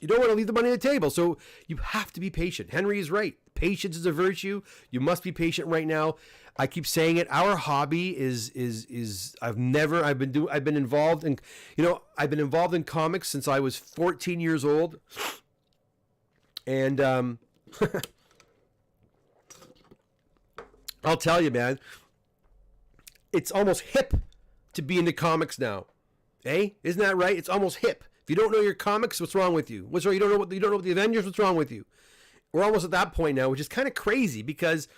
leave the money on the table. So you have to be patient. Henry is right. Patience is a virtue. You must be patient right now. I keep saying it. Our hobby is I've been involved in comics since I was 14 years old. And I'll tell you, man, it's almost hip to be into comics now. Eh? Isn't that right? It's almost hip. If you don't know your comics, what's wrong with you? You don't know what the Avengers, what's wrong with you? We're almost at that point now, which is kind of crazy because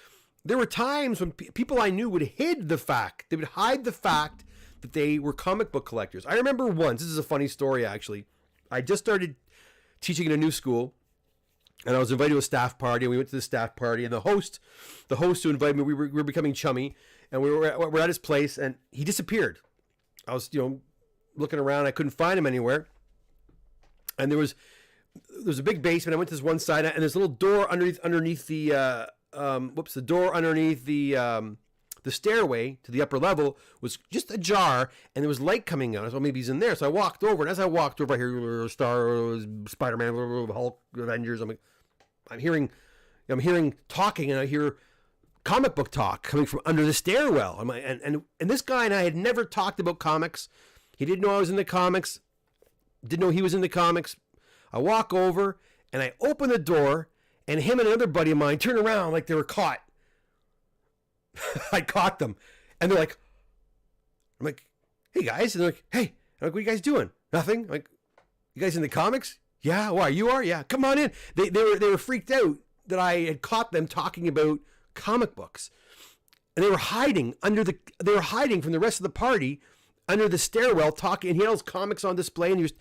there were times when people I knew would hide the fact that they were comic book collectors. I remember once, this is a funny story actually. I just started teaching in a new school, and I was invited to a staff party, and we went to the staff party, and the host who invited me, we were becoming chummy, and we're at his place, and he disappeared. I was, looking around, I couldn't find him anywhere, and there was a big basement. I went to this one side, and there's a little door underneath the door underneath the stairway to the upper level was just ajar, and there was light coming out. I thought maybe he's in there, so I walked over, and as I walked over, I hear Spider-Man, Hulk, Avengers. I'm hearing talking, and I hear comic book talk coming from under the stairwell. And this guy and I had never talked about comics. He didn't know I was into comics. Didn't know he was into comics. I walk over, and I open the door, and him and another buddy of mine turn around like they were caught. I caught them, and they're like, I'm like, hey guys, and they're like, hey, I'm like, what are you guys doing? Nothing. I'm like, you guys in the comics? Yeah. Why? You are? Yeah. Come on in. They were freaked out that I had caught them talking about comic books, and they were hiding from the rest of the party under the stairwell talking. And he had all his comics on display, and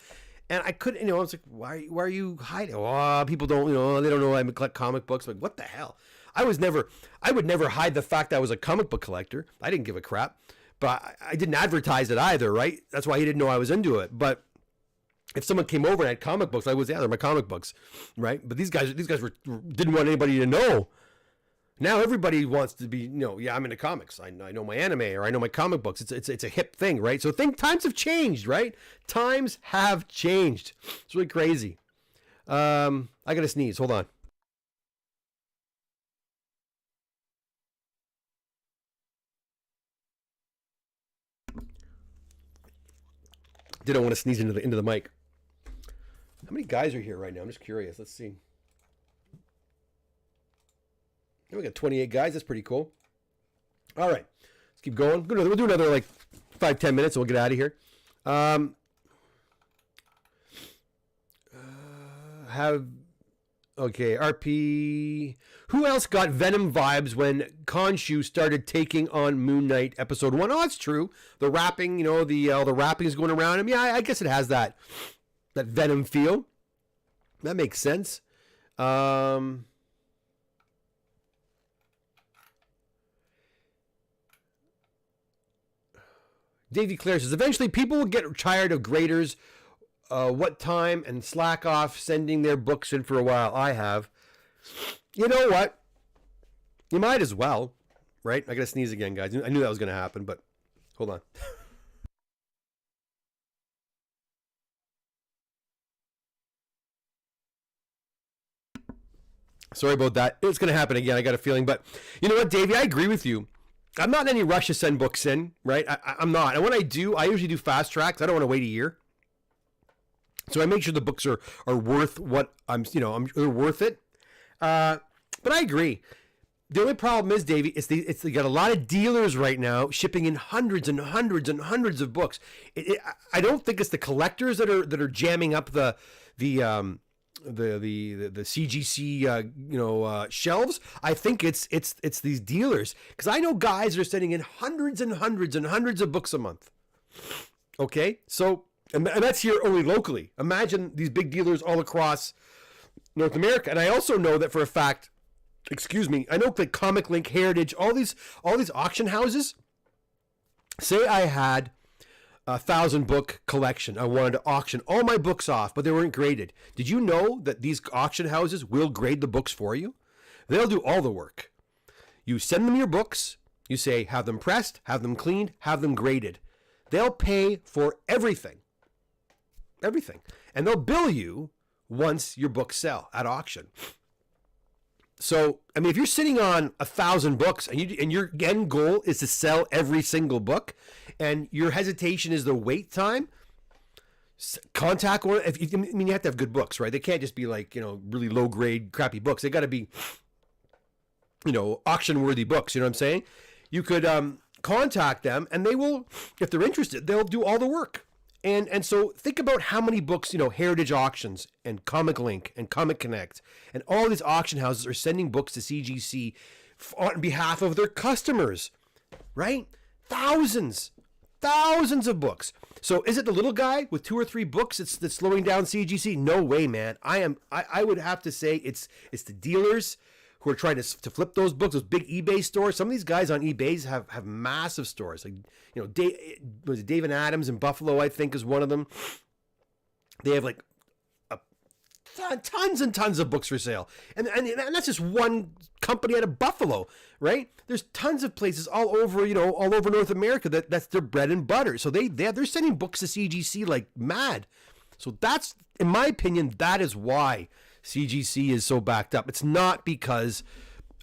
I couldn't, I was like, why are you hiding? Oh, people don't, they don't know I collect comic books. I'm like, what the hell? I would never hide the fact that I was a comic book collector. I didn't give a crap, but I didn't advertise it either, right? That's why he didn't know I was into it. But if someone came over and had comic books, I was, yeah, they're my comic books, right? But these guys didn't want anybody to know. Now everybody wants to be, yeah, I'm into comics. I know my anime, or I know my comic books. It's a hip thing, right? So times have changed, right? Times have changed. It's really crazy. I gotta sneeze. Hold on. Didn't want to sneeze into the mic. How many guys are here right now? I'm just curious. Let's see. We got 28 guys. That's pretty cool. All right. Let's keep going. We'll do another like 5-10 minutes and we'll get out of here. Okay, RP. Who else got Venom vibes when Khonshu started taking on Moon Knight episode 1? Oh, that's true. The rapping, you know, the rapping is going around him. Yeah, I guess it has that Venom feel. That makes sense. Davey Clare says, eventually people will get tired of graders what time and slack off sending their books in for a while. I have. You know what? You might as well, right? I got to sneeze again, guys. I knew that was going to happen, but hold on. Sorry about that. It's going to happen again. I got a feeling. But you know what, Davey? I agree with you. I'm not in any rush to send books in, right? I'm not. And when I do, I usually do fast tracks. I don't want to wait a year. So I make sure the books are worth what they're worth it. But I agree. The only problem is, Davey, they got a lot of dealers right now shipping in hundreds and hundreds and hundreds of books. I don't think it's the collectors that are jamming up the CGC shelves. I think it's these dealers, because I know guys are sending in hundreds and hundreds and hundreds of books a month. Okay, so and that's here only locally. Imagine these big dealers all across North America. And I also know that for a fact, I know that Comic Link, Heritage, all these auction houses. Say I had 1,000 book collection. I wanted to auction all my books off, but they weren't graded. Did you know that these auction houses will grade the books for you? They'll do all the work. You send them your books. You say, have them pressed, have them cleaned, have them graded. They'll pay for everything. Everything. And they'll bill you once your books sell at auction. So, I mean, if you're sitting on 1,000 books and your end goal is to sell every single book, and your hesitation is the wait time, contact one. You have to have good books, right? They can't just be like, really low grade, crappy books. They got to be, auction worthy books. You know what I'm saying? You could contact them, and they will, if they're interested, they'll do all the work. And so think about how many books, Heritage Auctions and Comic Link and Comic Connect and all these auction houses are sending books to CGC on behalf of their customers, right? Thousands of books. So is it the little guy with 2 or 3 books that's slowing down CGC? No way, man. I would have to say it's the dealers who are trying to flip those books, those big eBay stores. Some of these guys on eBay have massive stores. Like, was it David Adams in Buffalo, I think, is one of them. They have like tons and tons of books for sale. And that's just one company out of Buffalo, right? There's tons of places all over, all over North America that's their bread and butter. So they're sending books to CGC like mad. So that's, in my opinion, that is why CGC is so backed up. It's not because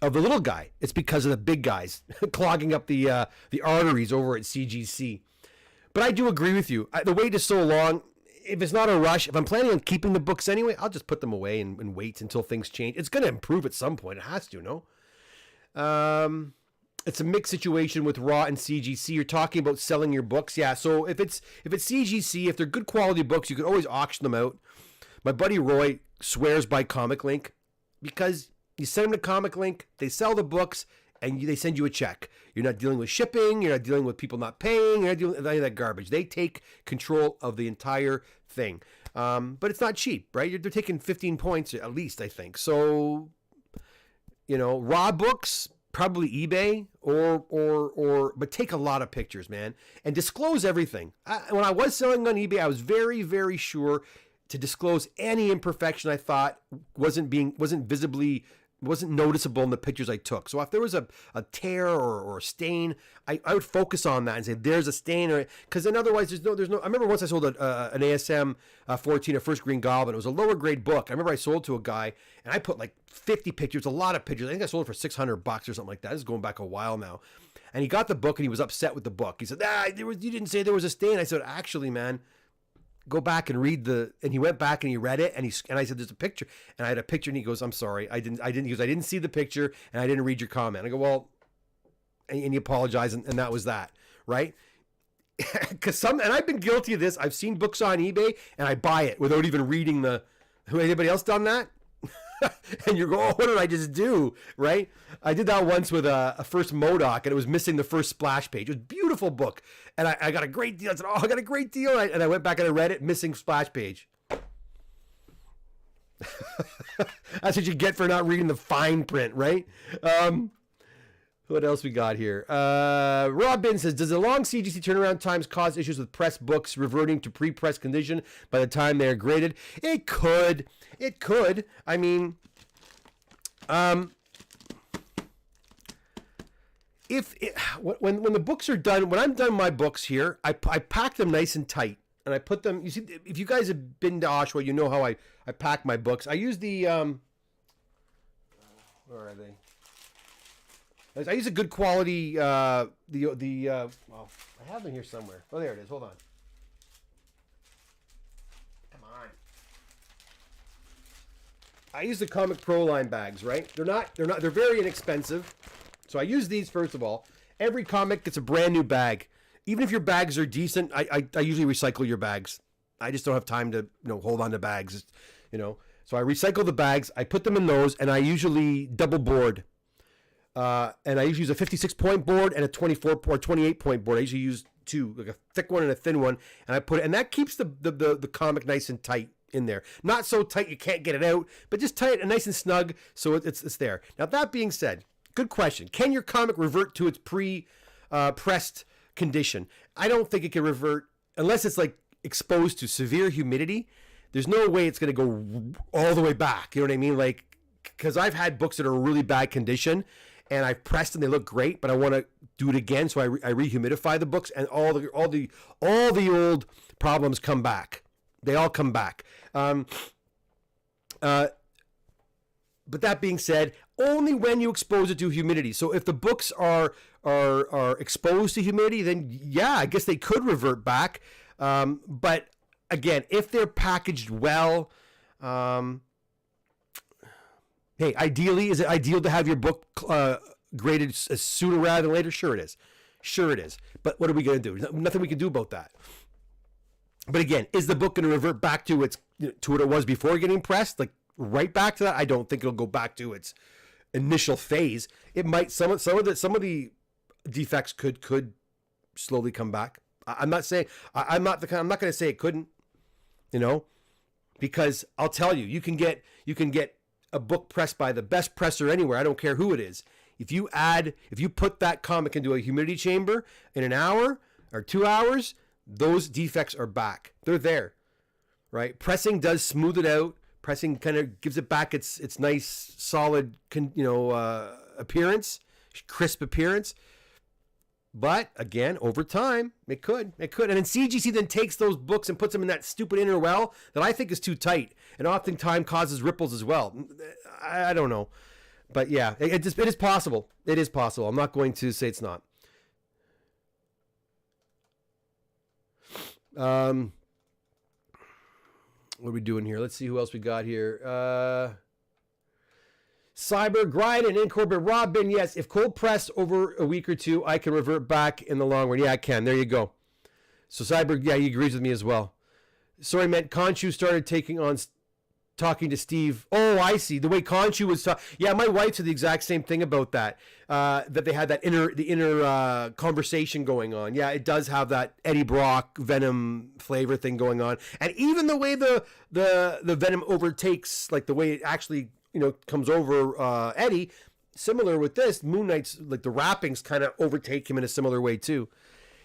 of the little guy. It's because of the big guys clogging up the arteries over at CGC. But I do agree with you. The wait is so long. If it's not a rush, if I'm planning on keeping the books anyway, I'll just put them away and wait until things change. It's going to improve at some point. It has to, no? It's a mixed situation with Raw and CGC. You're talking about selling your books. Yeah, so if it's CGC, if they're good quality books, you could always auction them out. My buddy Roy swears by Comic Link, because you send them to Comic Link, they sell the books, and they send you a check. You're not dealing with shipping. You're not dealing with people not paying. You're not dealing with any of that garbage. They take control of the entire thing. But it's not cheap, right? They're taking 15 points at least, I think. So, raw books, probably eBay but take a lot of pictures, man, and disclose everything. When I was selling on eBay, I was very, very sure to disclose any imperfection I thought wasn't noticeable in the pictures I took. So if there was a tear or a stain, I would focus on that and say, there's a stain, because then otherwise there's no. I remember once I sold an ASM 14, a First Green Goblin. It was a lower grade book. I remember I sold to a guy and I put like 50 pictures, a lot of pictures. I think I sold it for $600 or something like that. This is going back a while now. And he got the book and he was upset with the book. He said, you didn't say there was a stain. I said, actually, man, go back and read and he went back and he read it, and I said, there's a picture, and I had a picture, and he goes, I'm sorry, I didn't, he goes, I didn't see the picture, and I didn't read your comment. I go, well, and he apologized, and that was that, right? Because and I've been guilty of this. I've seen books on eBay, and I buy it without even reading anybody else done that? And you go, oh, what did I just do? Right? I did that once with a first Modoc, and it was missing the first splash page. It was a beautiful book, and I got a great deal. I said, oh, I got a great deal. And I went back and I read it, missing splash page. That's what you get for not reading the fine print, right? What else we got here? Robin says, does the long CGC turnaround times cause issues with press books reverting to pre-press condition by the time they are graded? It could. It could. I mean, when the books are done, when I'm done my books here, I pack them nice and tight, and I put them. You see, if you guys have been to Oshawa, you know how I pack my books. I use the where are they? I use a good quality, well, I have them here somewhere. Oh, there it is. Hold on. Come on. I use the Comic Pro line bags, right? They're very inexpensive. So I use these first of all. Every comic gets a brand new bag. Even if your bags are decent, I usually recycle your bags. I just don't have time to, hold on to bags, So I recycle the bags, I put them in those, and I usually double board. And I usually use a 56-point board and a 24 or 28-point board. I usually use two, like a thick one and a thin one, and I put it, and that keeps the comic nice and tight in there. Not so tight you can't get it out, but just tight and nice and snug so it's there. Now that being said, good question. Can your comic revert to its pressed condition? I don't think it can revert unless it's like exposed to severe humidity. There's no way it's going to go all the way back. You know what I mean? Like, because I've had books that are in really bad condition, and I've pressed them, they look great, but I want to do it again, so I rehumidify the books, and all the old problems come back. They all come back. But that being said, only when you expose it to humidity. So if the books are exposed to humidity, then yeah, I guess they could revert back. But again, if they're packaged well, hey, ideally, is it ideal to have your book graded sooner rather than later? Sure it is. Sure it is. But what are we going to do? There's nothing we can do about that. But again, is the book going to revert back to to what it was before getting pressed? Like right back to that? I don't think it'll go back to its initial phase. It might. Some of the defects could slowly come back. I'm not saying I'm not going to say it couldn't. Because I'll tell you, you can get a book pressed by the best presser anywhere. I don't care who it is. If you put that comic into a humidity chamber in an hour or 2 hours, those defects are back. They're there, right? Pressing does smooth it out. Pressing kind of gives it back its nice, solid, appearance, crisp appearance. But again, over time, it could. And then CGC then takes those books and puts them in that stupid inner well that I think is too tight, and oftentimes causes ripples as well. I don't know, but yeah, it is possible. It is possible. I'm not going to say it's not. What are we doing here? Let's see who else we got here. Cyber, Grind, and Incorporate Robin. Yes, if cold pressed over a week or two, I can revert back in the long run. Yeah, I can. There you go. So Cyber, yeah, he agrees with me as well. Sorry, meant Conchu started talking to Steve. Oh, I see. The way Conchu was talking. Yeah, my wife said the exact same thing about that. That they had the inner conversation going on. Yeah, it does have that Eddie Brock Venom flavor thing going on, and even the way the Venom overtakes, like the way it actually comes over Eddie. Similar with this, Moon Knight's, like the wrappings kind of overtake him in a similar way too.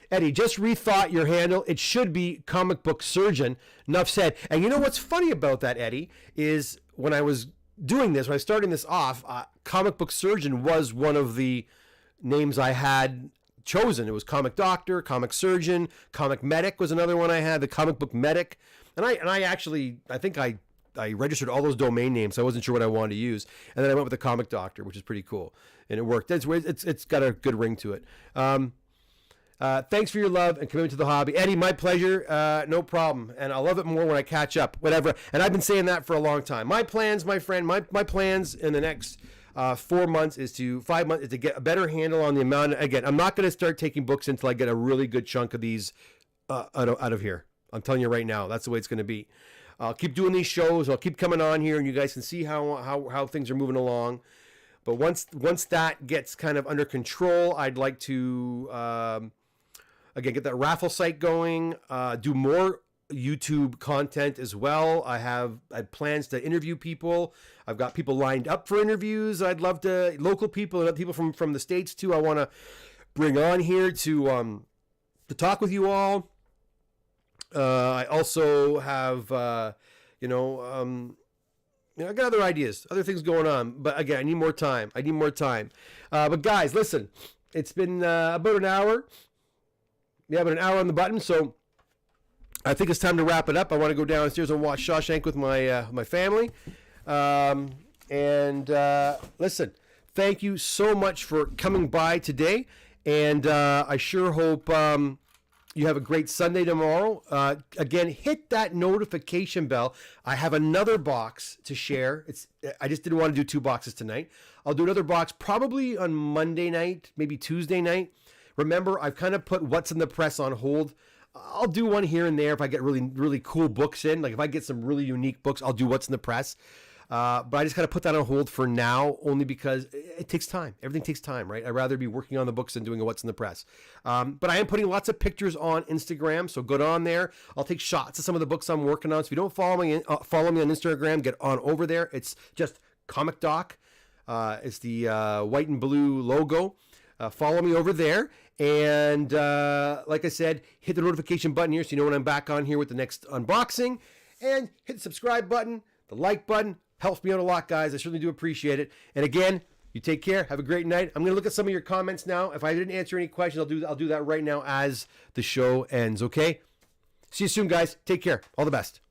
Eddie, just rethought your handle. It should be Comic Book Surgeon. Enough said. And you know what's funny about that, Eddie, is when I was doing this, when I was starting this off, Comic Book Surgeon was one of the names I had chosen. It was Comic Doctor, Comic Surgeon, Comic Medic was another one I had, the Comic Book Medic. And I think I registered all those domain names. So I wasn't sure what I wanted to use. And then I went with the Comic Doctor, which is pretty cool. And it worked. It's got a good ring to it. Thanks for your love and commitment to the hobby. Eddie, my pleasure. No problem. And I'll love it more when I catch up, whatever. And I've been saying that for a long time. My plans, my friend, my plans in the next 4 months is to 5 months is to get a better handle on the amount. Again, I'm not going to start taking books until I get a really good chunk of these out of here. I'm telling you right now, that's the way it's going to be. I'll keep doing these shows. I'll keep coming on here, and you guys can see how things are moving along. But once that gets kind of under control, I'd like to again get that raffle site going. Do more YouTube content as well. I had plans to interview people. I've got people lined up for interviews. I'd love to local people and other people from the States too. I want to bring on here to talk with you all. I also have I got other ideas, other things going on, but again, I need more time. But guys, listen, it's been about an hour. Yeah, about an hour on the button, so I think it's time to wrap it up. I want to go downstairs and watch Shawshank with my family. Listen, thank you so much for coming by today, and I sure hope you have a great Sunday tomorrow. Again, hit that notification bell. I have another box to share. I just didn't want to do 2 boxes tonight. I'll do another box probably on Monday night, maybe Tuesday night. Remember, I've kind of put what's in the press on hold. I'll do one here and there if I get really, really cool books in. Like if I get some really unique books, I'll do what's in the press. But I just got to put that on hold for now, only because it takes time. Everything takes time, right? I'd rather be working on the books than doing a what's in the press. But I am putting lots of pictures on Instagram, so go on there. I'll take shots of some of the books I'm working on. So if you don't follow me on Instagram, get on over there. It's just Comic Doc. It's the white and blue logo. Follow me over there. And like I said, hit the notification button here so you know when I'm back on here with the next unboxing. And hit the subscribe button, the like button. Helps me out a lot, guys. I certainly do appreciate it. And again, you take care. Have a great night. I'm going to look at some of your comments now. If I didn't answer any questions, I'll do that right now as the show ends, okay? See you soon, guys. Take care. All the best.